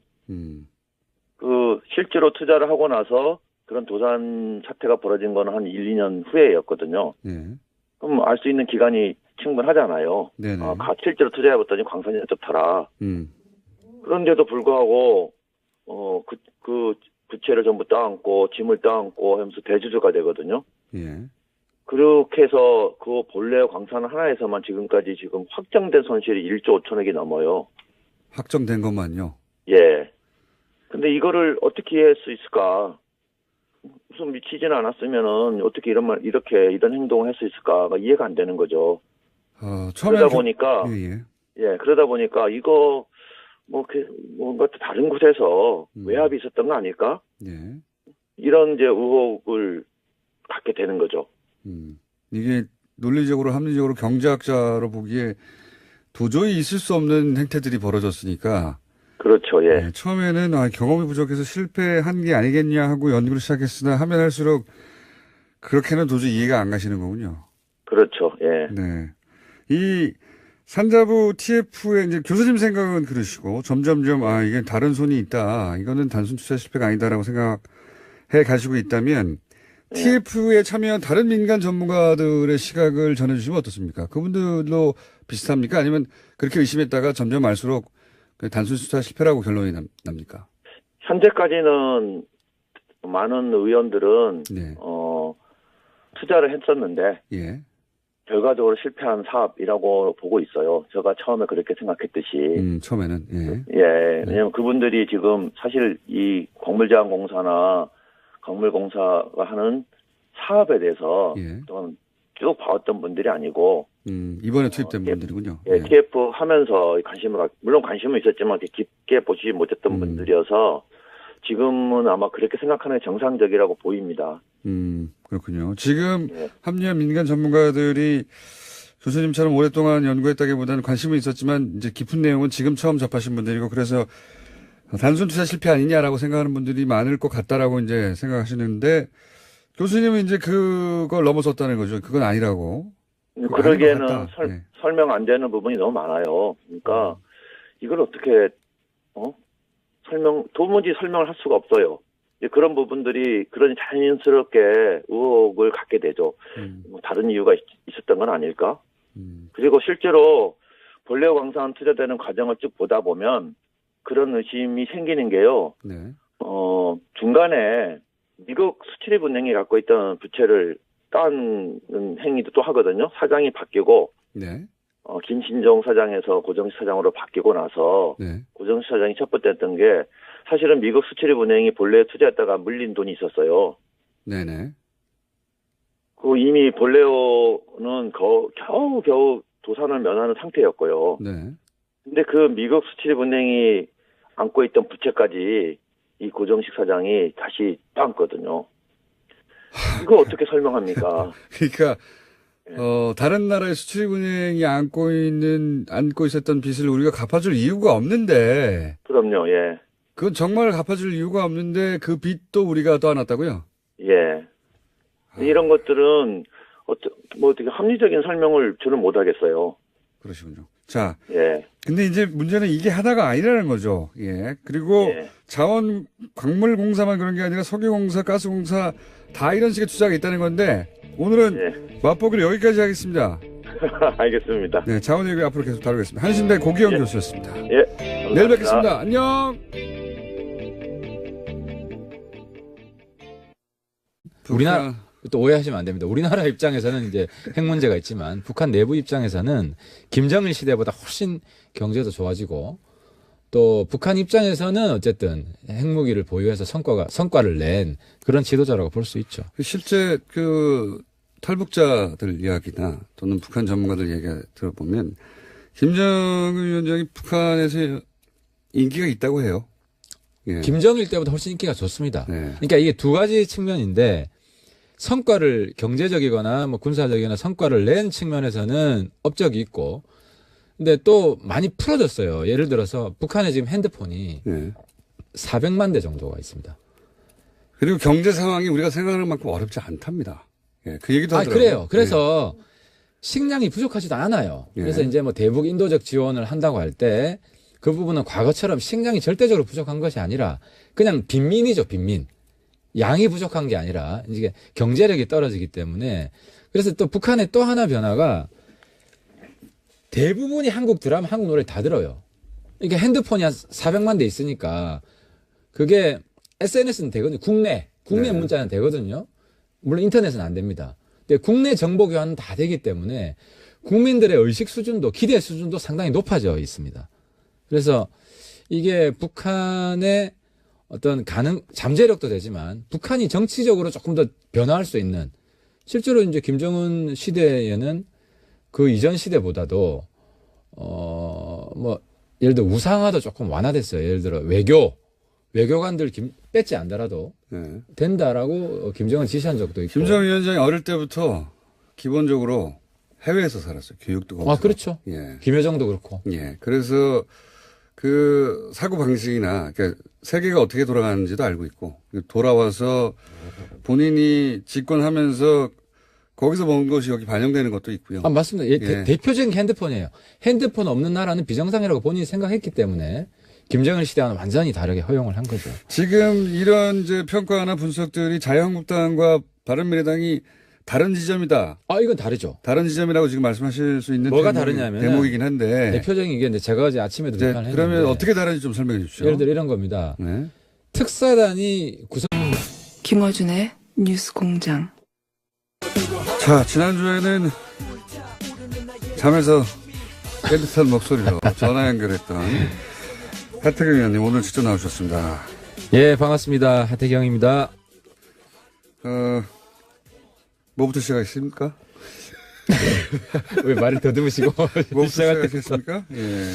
그 실제로 투자를 하고 나서 그런 도산 사태가 벌어진 거는 한 1, 2년 후에였거든요. 예. 그럼 알 수 있는 기간이 충분하잖아요. 네네. 실제로 투자해봤더니 광산이 어떻더라. 그런데도 불구하고 그 부채를 전부 따안고 짐을 따안고 하면서 대주주가 되거든요. 예. 그렇게 해서 그 본래 광산 하나에서만 지금까지 지금 확정된 손실이 1조 5천억이 넘어요. 확정된 것만요. 예. 근데 이거를 어떻게 이해할 수 있을까? 무슨 미치지는 않았으면은 어떻게 이런 행동을 할 수 있을까가 이해가 안 되는 거죠. 처음에 그러다 보니까 예. 그러다 보니까 이거 뭔가 또 다른 곳에서 외압이 있었던 거 아닐까? 예. 이런 이제 의혹을 갖게 되는 거죠. 이게 논리적으로 합리적으로 경제학자로 보기에 도저히 있을 수 없는 행태들이 벌어졌으니까. 그렇죠. 예. 네, 처음에는 경험이 부족해서 실패한 게 아니겠냐 하고 연구를 시작했으나 하면 할수록 그렇게는 도저히 이해가 안 가시는 거군요. 그렇죠. 예. 네. 이 산자부 TF의 이제 교수님 생각은 그러시고 점점점 이게 다른 손이 있다. 이거는 단순 투자 실패가 아니다라고 생각해 가시고 있다면 TF에 참여한 다른 민간 전문가들의 시각을 전해주시면 어떻습니까? 그분들도 비슷합니까? 아니면 그렇게 의심했다가 점점 알수록 단순 투자 실패라고 결론이 납니까? 현재까지는 많은 의원들은 네. 투자를 했었는데 예. 결과적으로 실패한 사업이라고 보고 있어요. 제가 처음에 그렇게 생각했듯이. 처음에는 예. 예. 왜냐면 그분들이 지금 사실 이 광물자원공사나 광물공사가 하는 사업에 대해서 좀 쭉 봐왔던 분들이 아니고 이번에 투입된 분들이군요. 예, TF 하면서 물론 관심은 있었지만 깊게 보지 못했던 분들이어서 지금은 아마 그렇게 생각하는 게 정상적이라고 보입니다. 그렇군요. 지금 합류한 민간 전문가들이 교수님처럼 오랫동안 연구했다기보다는 관심은 있었지만 이제 깊은 내용은 지금 처음 접하신 분들이고 그래서 단순 투자 실패 아니냐라고 생각하는 분들이 많을 것 같다라고 이제 생각하시는데 교수님은 이제 그걸 넘어섰다는 거죠. 그건 아니라고. 그러기에는 설명 안 되는 부분이 너무 많아요. 그러니까 이걸 어떻게 도무지 설명을 할 수가 없어요. 그런 부분들이 그런 자연스럽게 의혹을 갖게 되죠. 다른 이유가 있었던 건 아닐까? 그리고 실제로 볼레오 광산 투자되는 과정을 쭉 보다 보면 그런 의심이 생기는 게요. 네. 중간에 미국 수출입은행이 갖고 있던 부채를 딴 행위도 또 하거든요. 사장이 바뀌고 네. 김신종 사장에서 고정식 사장으로 바뀌고 나서 고정식 사장이 첫 번째 했던 게 사실은 미국 수출입은행이 본래에 투자했다가 물린 돈이 있었어요. 네네. 그 이미 볼레오는 겨우 도산을 면하는 상태였고요. 네. 근데 그 미국 수출입은행이 안고 있던 부채까지 이 고정식 사장이 다시 따었거든요. 이거 어떻게 설명합니까? 그러니까 다른 나라의 수출입은행이 안고 있었던 빚을 우리가 갚아줄 이유가 없는데. 그럼요. 예. 그건 정말 갚아줄 이유가 없는데 그 빚도 우리가 떠안았다고요? 예. 이런 것들은 어떻게 합리적인 설명을 저는 못 하겠어요. 그러시군요. 자. 예. 근데 이제 문제는 이게 하나가 아니라는 거죠. 예. 그리고 광물공사만 그런 게 아니라 석유공사, 가스공사 다 이런 식의 투자가 있다는 건데 오늘은 맛보기를 여기까지 하겠습니다. 알겠습니다. 네. 자원 얘기 앞으로 계속 다루겠습니다. 한신대 고기영 교수였습니다. 예. 감사합니다. 내일 뵙겠습니다. 안녕. 우리나라 또 오해하시면 안 됩니다. 우리나라 입장에서는 이제 핵 문제가 있지만 북한 내부 입장에서는 김정일 시대보다 훨씬 경제도 좋아지고 또 북한 입장에서는 어쨌든 핵무기를 보유해서 성과를 낸 그런 지도자라고 볼 수 있죠. 실제 그 탈북자들 이야기나 또는 북한 전문가들 이야기 들어보면 김정은 위원장이 북한에서 인기가 있다고 해요. 예. 김정일 때보다 훨씬 인기가 좋습니다. 네. 그러니까 이게 두 가지 측면인데 성과를 경제적이거나 뭐 군사적이거나 성과를 낸 측면에서는 업적이 있고 근데 또 많이 풀어졌어요. 예를 들어서 북한에 지금 핸드폰이 예. 400만 대 정도가 있습니다. 그리고 경제 상황이 우리가 생각하는 만큼 어렵지 않답니다. 예, 그 얘기도 하더라고요. 그래요. 그래서 식량이 부족하지도 않아요. 예. 그래서 이제 뭐 대북 인도적 지원을 한다고 할 때 그 부분은 과거처럼 식량이 절대적으로 부족한 것이 아니라 그냥 빈민이죠, 빈민. 양이 부족한 게 아니라 이제 경제력이 떨어지기 때문에 그래서 또 북한의 또 하나 변화가 대부분이 한국 드라마, 한국 노래를 다 들어요. 이게 핸드폰이 한 400만 대 있으니까 그게 SNS는 되거든요. 국내 네. 문자는 되거든요. 물론 인터넷은 안 됩니다. 근데 국내 정보 교환은 다 되기 때문에 국민들의 의식 수준도 기대 수준도 상당히 높아져 있습니다. 그래서 이게 북한의 어떤 잠재력도 되지만 북한이 정치적으로 조금 더 변화할 수 있는 실제로 이제 김정은 시대에는 그 이전 시대보다도 뭐 예를 들어 우상화도 조금 완화됐어요. 예를 들어 외교관들 뺏지 않더라도 예. 된다라고 김정은 지시한 적도 있고. 김정은 위원장이 어릴 때부터 기본적으로 해외에서 살았어요. 교육도 거기서. 그렇죠. 예. 김여정도 그렇고. 예. 그래서 그 사고 방식이나 그러니까 세계가 어떻게 돌아가는지도 알고 있고 돌아와서 본인이 집권하면서 거기서 본 것이 여기 반영되는 것도 있고요. 맞습니다. 예. 대표적인 게 핸드폰이에요. 핸드폰 없는 나라는 비정상이라고 본인이 생각했기 때문에 김정일 시대와는 완전히 다르게 허용을 한 거죠. 지금 이런 이제 평가나 분석들이 자유한국당과 바른미래당이 다른 지점이다. 이건 다르죠. 다른 지점이라고 지금 말씀하실 수 있는 뭐가 다르냐면 대목이긴 한데. 대표적인 게 이제 제가 어제 아침에도 이제 비판을 했는데 그러면 어떻게 다른지 좀 설명해 주십시오. 예를 들어 이런 겁니다. 네. 특사단이 구성 김어준의 뉴스 공장. 자, 지난주에는 잠에서 깨끗한 목소리로 전화 연결했던 하태경 의원님 오늘 직접 나오셨습니다. 예, 반갑습니다. 하태경입니다. 뭐부터 시작하겠습니까? 왜 말을 더듬으시고 뭐부터 시작할 때 시작하겠습니까? 예.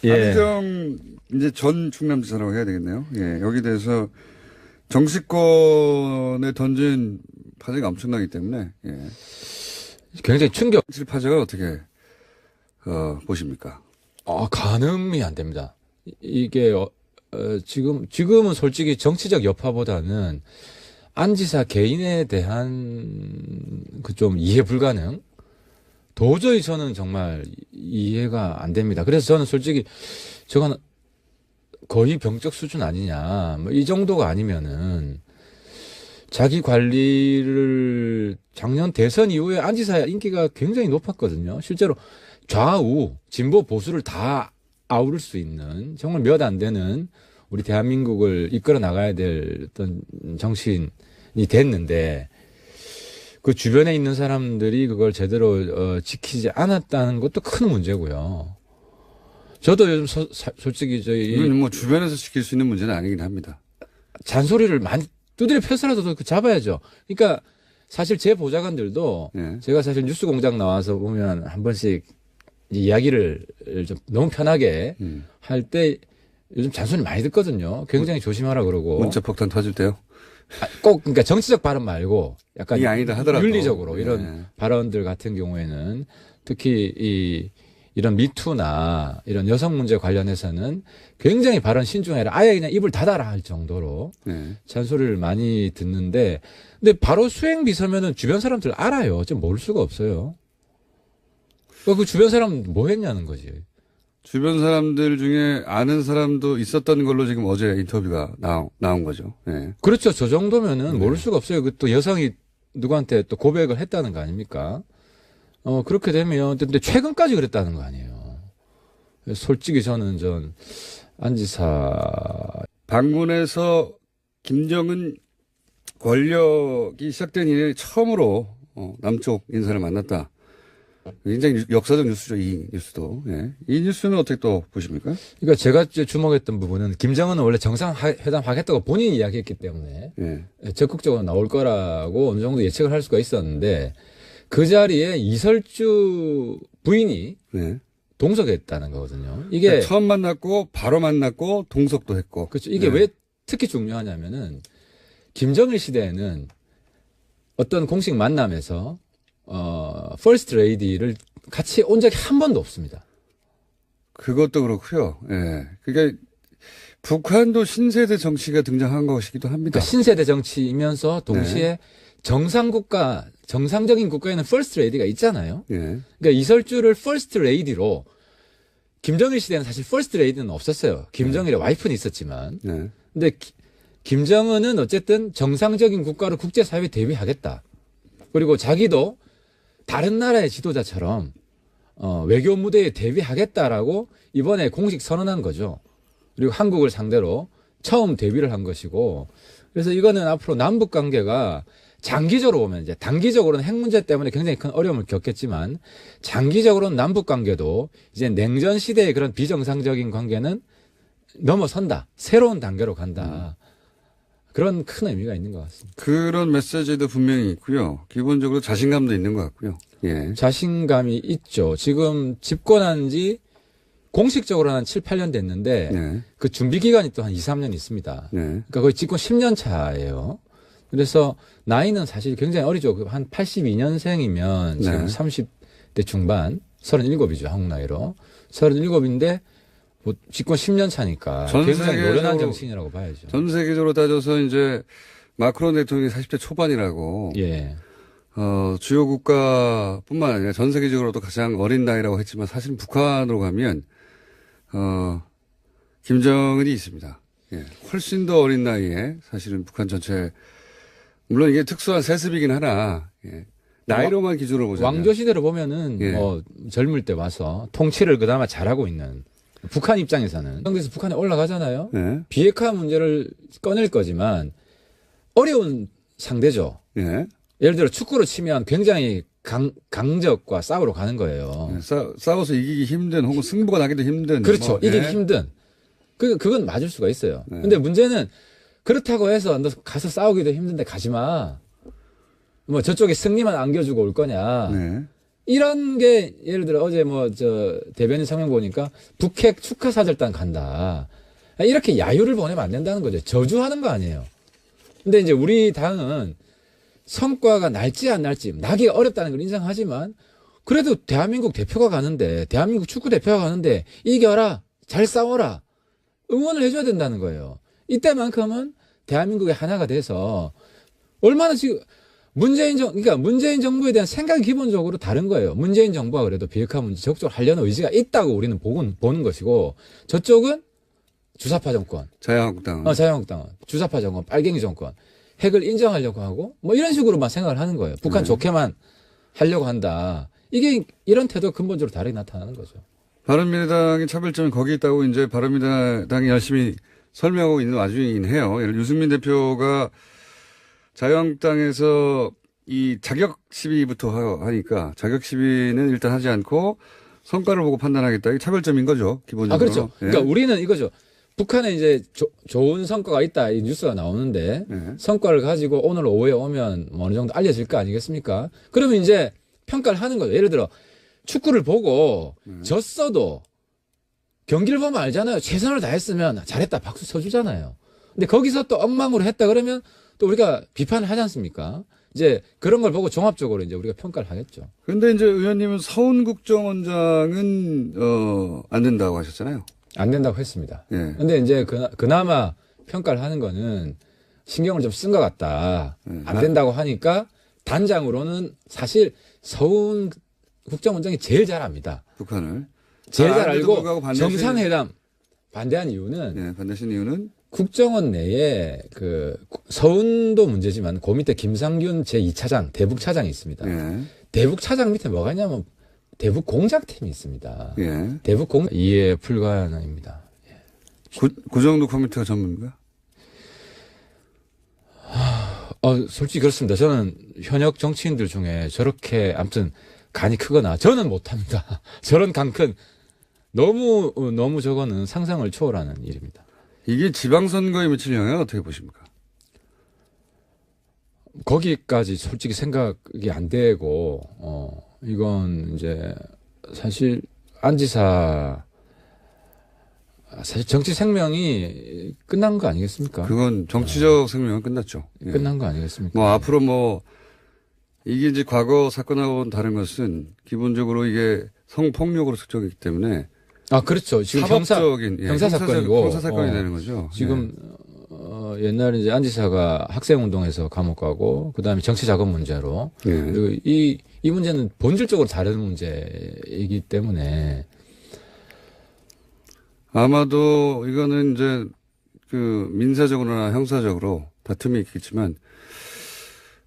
예. 한희정 이제 전 충남지사라고 해야 되겠네요. 예. 여기 대해서 정치권에 던진 파장이 엄청나기 때문에 예. 굉장히 충격. 파장을 어떻게 보십니까? 가늠이 안 됩니다. 이게 지금은 솔직히 정치적 여파보다는 안 지사 개인에 대한 그 좀 이해 불가능. 도저히 저는 정말 이해가 안 됩니다. 그래서 저는 솔직히 저건 거의 병적 수준 아니냐. 뭐 이 정도가 아니면은 자기 관리를 작년 대선 이후에 안 지사 인기가 굉장히 높았거든요. 실제로 좌우, 진보, 보수를 다 아우를 수 있는 정말 몇 안 되는 우리 대한민국을 이끌어 나가야 될 어떤 정치인이 됐는데 그 주변에 있는 사람들이 그걸 제대로 지키지 않았다는 것도 큰 문제고요. 저도 요즘 솔직히 이건 뭐 주변에서 지킬 수 있는 문제는 아니긴 합니다. 잔소리를 많이 두드려 펴서라도 잡아야죠. 그러니까 사실 제 보좌관들도 예. 제가 사실 뉴스 공장 나와서 보면 한 번씩 이야기를 좀 너무 편하게 할 때 요즘 잔소리 많이 듣거든요. 굉장히 조심하라 그러고. 문자 폭탄 터질 때요? 꼭 그러니까 정치적 발언 말고 약간 이게 아니다 하더라도. 윤리적으로 이런 네. 발언들 같은 경우에는 특히 이런 미투나 이런 여성 문제 관련해서는 굉장히 발언 신중해라. 아예 그냥 입을 닫아라 할 정도로 네. 잔소리를 많이 듣는데 근데 바로 수행 비서면은 주변 사람들 알아요. 좀 모를 수가 없어요. 그 주변 사람 뭐 했냐는 거지. 주변 사람들 중에 아는 사람도 있었던 걸로 지금 어제 인터뷰가 나온 거죠. 네. 그렇죠. 저 정도면은 모를 수가 없어요. 그 또 여성이 누구한테 또 고백을 했다는 거 아닙니까? 그렇게 되면 근데 최근까지 그랬다는 거 아니에요. 솔직히 저는 안 지사 방문해서 김정은 권력이 시작된 이래 처음으로 남쪽 인사를 만났다. 굉장히 역사적 뉴스죠, 이 뉴스도. 예. 이 뉴스는 어떻게 또 보십니까? 그러니까 제가 주목했던 부분은 김정은은 원래 정상회담 하겠다고 본인이 이야기했기 때문에 예. 적극적으로 나올 거라고 어느 정도 예측을 할 수가 있었는데 그 자리에 이설주 부인이 예. 동석했다는 거거든요. 이게 그러니까 처음 만났고 바로 만났고 동석도 했고. 그렇죠. 이게 예. 왜 특히 중요하냐면은 김정일 시대에는 어떤 공식 만남에서 퍼스트 레이디를 같이 온 적이 한 번도 없습니다. 그것도 그렇고요. 예. 그러니까 북한도 신세대 정치가 등장한 것이기도 합니다. 그러니까 신세대 정치이면서 동시에 정상국가, 정상적인 국가에는 퍼스트 레이디가 있잖아요. 예. 그러니까 이설주를 퍼스트 레이디로 김정일 시대는 사실 퍼스트 레이디는 없었어요. 김정일의 와이프는 있었지만. 예. 근데 김정은은 어쨌든 정상적인 국가로 국제사회에 대비하겠다. 그리고 자기도 다른 나라의 지도자처럼 외교 무대에 대비하겠다라고 이번에 공식 선언한 거죠. 그리고 한국을 상대로 처음 데뷔를 한 것이고, 그래서 이거는 앞으로 남북 관계가 장기적으로 보면 이제 단기적으로는 핵 문제 때문에 굉장히 큰 어려움을 겪겠지만 장기적으로는 남북 관계도 이제 냉전 시대의 그런 비정상적인 관계는 넘어선다. 새로운 단계로 간다. 그런 큰 의미가 있는 것 같습니다. 그런 메시지도 분명히 있고요. 기본적으로 자신감도 있는 것 같고요. 예. 자신감이 있죠. 지금 집권한 지 공식적으로 한 7, 8년 됐는데 네. 그 준비 기간이 또 한 2, 3년 있습니다. 네. 그러니까 거의 집권 10년 차예요. 그래서 나이는 사실 굉장히 어리죠. 한 82년생이면 지금 네. 30대 중반, 37이죠. 한국 나이로. 37인데 뭐 집권 10년 차니까 전 굉장히 세계적으로- 노련한 정치인이라고 봐야죠. 전 세계적으로 따져서 이제 마크론 대통령이 40대 초반이라고 예. 주요 국가뿐만 아니라 전 세계적으로도 가장 어린 나이라고 했지만 사실 북한으로 가면 김정은이 있습니다. 예. 훨씬 더 어린 나이에 사실은 북한 전체 물론 이게 특수한 세습이긴 하나 예. 나이로만 기준으로 보자면 왕조 시대로 보면은 예. 젊을 때 와서 통치를 그나마 잘하고 있는 북한 입장에서는 그래서 북한에 올라가잖아요. 예. 비핵화 문제를 꺼낼 거지만 어려운 상대죠. 예. 예를 들어 축구로 치면 굉장히 강적과 싸우러 가는 거예요. 예. 싸워서 이기기 힘든 혹은 승부가 나기도 힘든 그렇죠. 뭐, 이기기 예. 힘든. 그건 맞을 수가 있어요. 네. 근데 문제는 그렇다고 해서 너 가서 싸우기도 힘든데 가지 마. 뭐 저쪽에 승리만 안겨주고 올 거냐. 네. 이런 게 예를 들어 어제 대변인 성명 보니까 북핵 축하사절단 간다. 이렇게 야유를 보내면 안 된다는 거죠. 저주하는 거 아니에요. 근데 이제 우리 당은 성과가 날지 안 날지 나기가 어렵다는 걸 인정하지만 그래도 대한민국 대표가 가는데 대한민국 축구 대표가 가는데 이겨라. 잘 싸워라. 응원을 해줘야 된다는 거예요. 이때만큼은 대한민국의 하나가 돼서 얼마나 지금 그러니까 문재인 정부에 대한 생각이 기본적으로 다른 거예요. 문재인 정부가 그래도 비핵화 문제 적극적으로 하려는 의지가 있다고 우리는 보는 것이고 저쪽은 주사파 정권. 자유한국당은 자유한국당은 주사파 정권, 빨갱이 정권. 핵을 인정하려고 하고 뭐 이런 식으로만 생각을 하는 거예요. 북한 좋게만 하려고 한다. 이게 이런 태도가 근본적으로 다르게 나타나는 거죠. 바른미래당의 차별점이 거기 있다고 이제 바른미래당이 열심히 설명하고 있는 와중이긴 해요. 예를 들어 유승민 대표가 자유한국당에서 이 자격 시비부터 하니까 자격 시비는 일단 하지 않고 성과를 보고 판단하겠다. 이게 차별점인 거죠. 기본적으로. 그렇죠. 예. 그러니까 우리는 이거죠. 북한에 이제 좋은 성과가 있다. 이 뉴스가 나오는데 예. 성과를 가지고 오늘 오후에 오면 뭐 어느 정도 알려질 거 아니겠습니까? 그러면 이제 평가를 하는 거죠. 예를 들어 축구를 보고 졌어도 경기를 보면 알잖아요. 최선을 다했으면 잘했다 박수 쳐주잖아요. 근데 거기서 또 엉망으로 했다 그러면 또 우리가 비판을 하지 않습니까? 이제 그런 걸 보고 종합적으로 이제 우리가 평가를 하겠죠. 그런데 이제 의원님은 서훈 국정원장은 안 된다고 하셨잖아요. 안 된다고 했습니다. 예. 근데 이제 그나마 평가를 하는 거는 신경을 좀 쓴 것 같다. 안 된다고 하니까 단장으로는 사실 서훈 국정원장이 제일 잘 압니다. 북한을 제일 잘 아는데도 불구하고 알고 정상회담 반대한 이유는 예, 반대신 이유는 국정원 내에 서훈도 문제지만 그 밑에 김상균 제2차장 대북 차장이 있습니다. 예. 대북 차장 밑에 뭐가 있냐면 대북 공작팀이 있습니다. 예. 대북 이해 불가능입니다. 그 정도 커뮤니티가 전문가? 솔직히 그렇습니다. 저는 현역 정치인들 중에 저렇게 아무튼 간이 크거나 저는 못합니다. 저런 간 큰 너무 저거는 상상을 초월하는 일입니다. 이게 지방선거에 미칠 영향은 어떻게 보십니까? 거기까지 솔직히 생각이 안 되고 이건 이제 사실 안 지사 사실 정치 생명이 끝난 거 아니겠습니까? 그건 정치적 생명은 끝났죠. 예. 끝난 거 아니겠습니까? 뭐 앞으로 뭐 이게 이제 과거 사건하고는 다른 것은 기본적으로 이게 성폭력으로 특정이기 때문에 그렇죠. 지금 사법적인 형사 사건이고 형사 사건이 되는 거죠. 지금 옛날에 이제 안 지사가 학생운동에서 감옥 가고 그다음에 정치 자금 문제로 예. 그리고 이 문제는 본질적으로 다른 문제이기 때문에 아마도 이거는 이제 그 민사적으로나 형사적으로 다툼이 있겠지만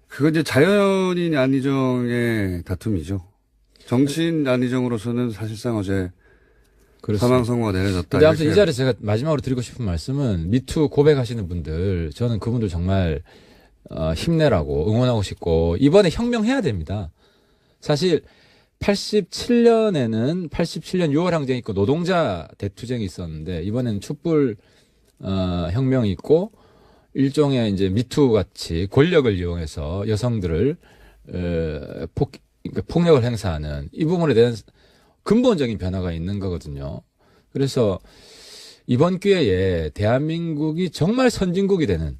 그건 이제 자연인 안희정의 다툼이죠. 정치인 안희정으로서는 사실상 어제 그렇습니다. 사망 선고가 내려졌다. 근데 아무튼 이 이렇게. 자리에서 제가 마지막으로 드리고 싶은 말씀은 미투 고백하시는 분들 저는 그분들 정말 힘내라고 응원하고 싶고 이번에 혁명해야 됩니다. 사실 87년에는 87년 6월 항쟁이 있고 노동자 대투쟁이 있었는데 이번에는 촛불 혁명이 있고 일종의 이제 미투 같이 권력을 이용해서 여성들을 그러니까 폭력을 행사하는 이 부분에 대한 근본적인 변화가 있는 거거든요. 그래서 이번 기회에 대한민국이 정말 선진국이 되는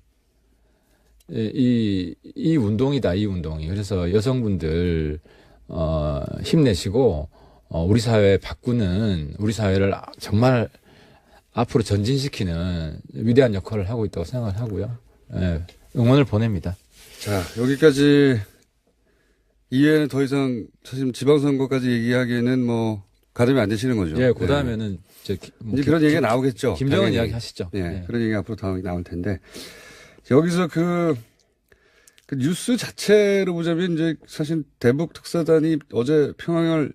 이 운동이다, 이 운동이. 그래서 여성분들 힘내시고 우리 사회 바꾸는 우리 사회를 정말 앞으로 전진시키는 위대한 역할을 하고 있다고 생각을 하고요. 예, 응원을 보냅니다. 자, 여기까지 이외에는 더 이상 사실 지방선거까지 얘기하기에는 뭐 가름이 안 되시는 거죠. 예, 그 다음에는 이제 그런 얘기가 나오겠죠. 김정은 당연히. 이야기 하시죠. 예, 예. 그런 얘기가 앞으로 나올 텐데 여기서 그 뉴스 자체로 보자면 이제 사실 대북 특사단이 어제 평양을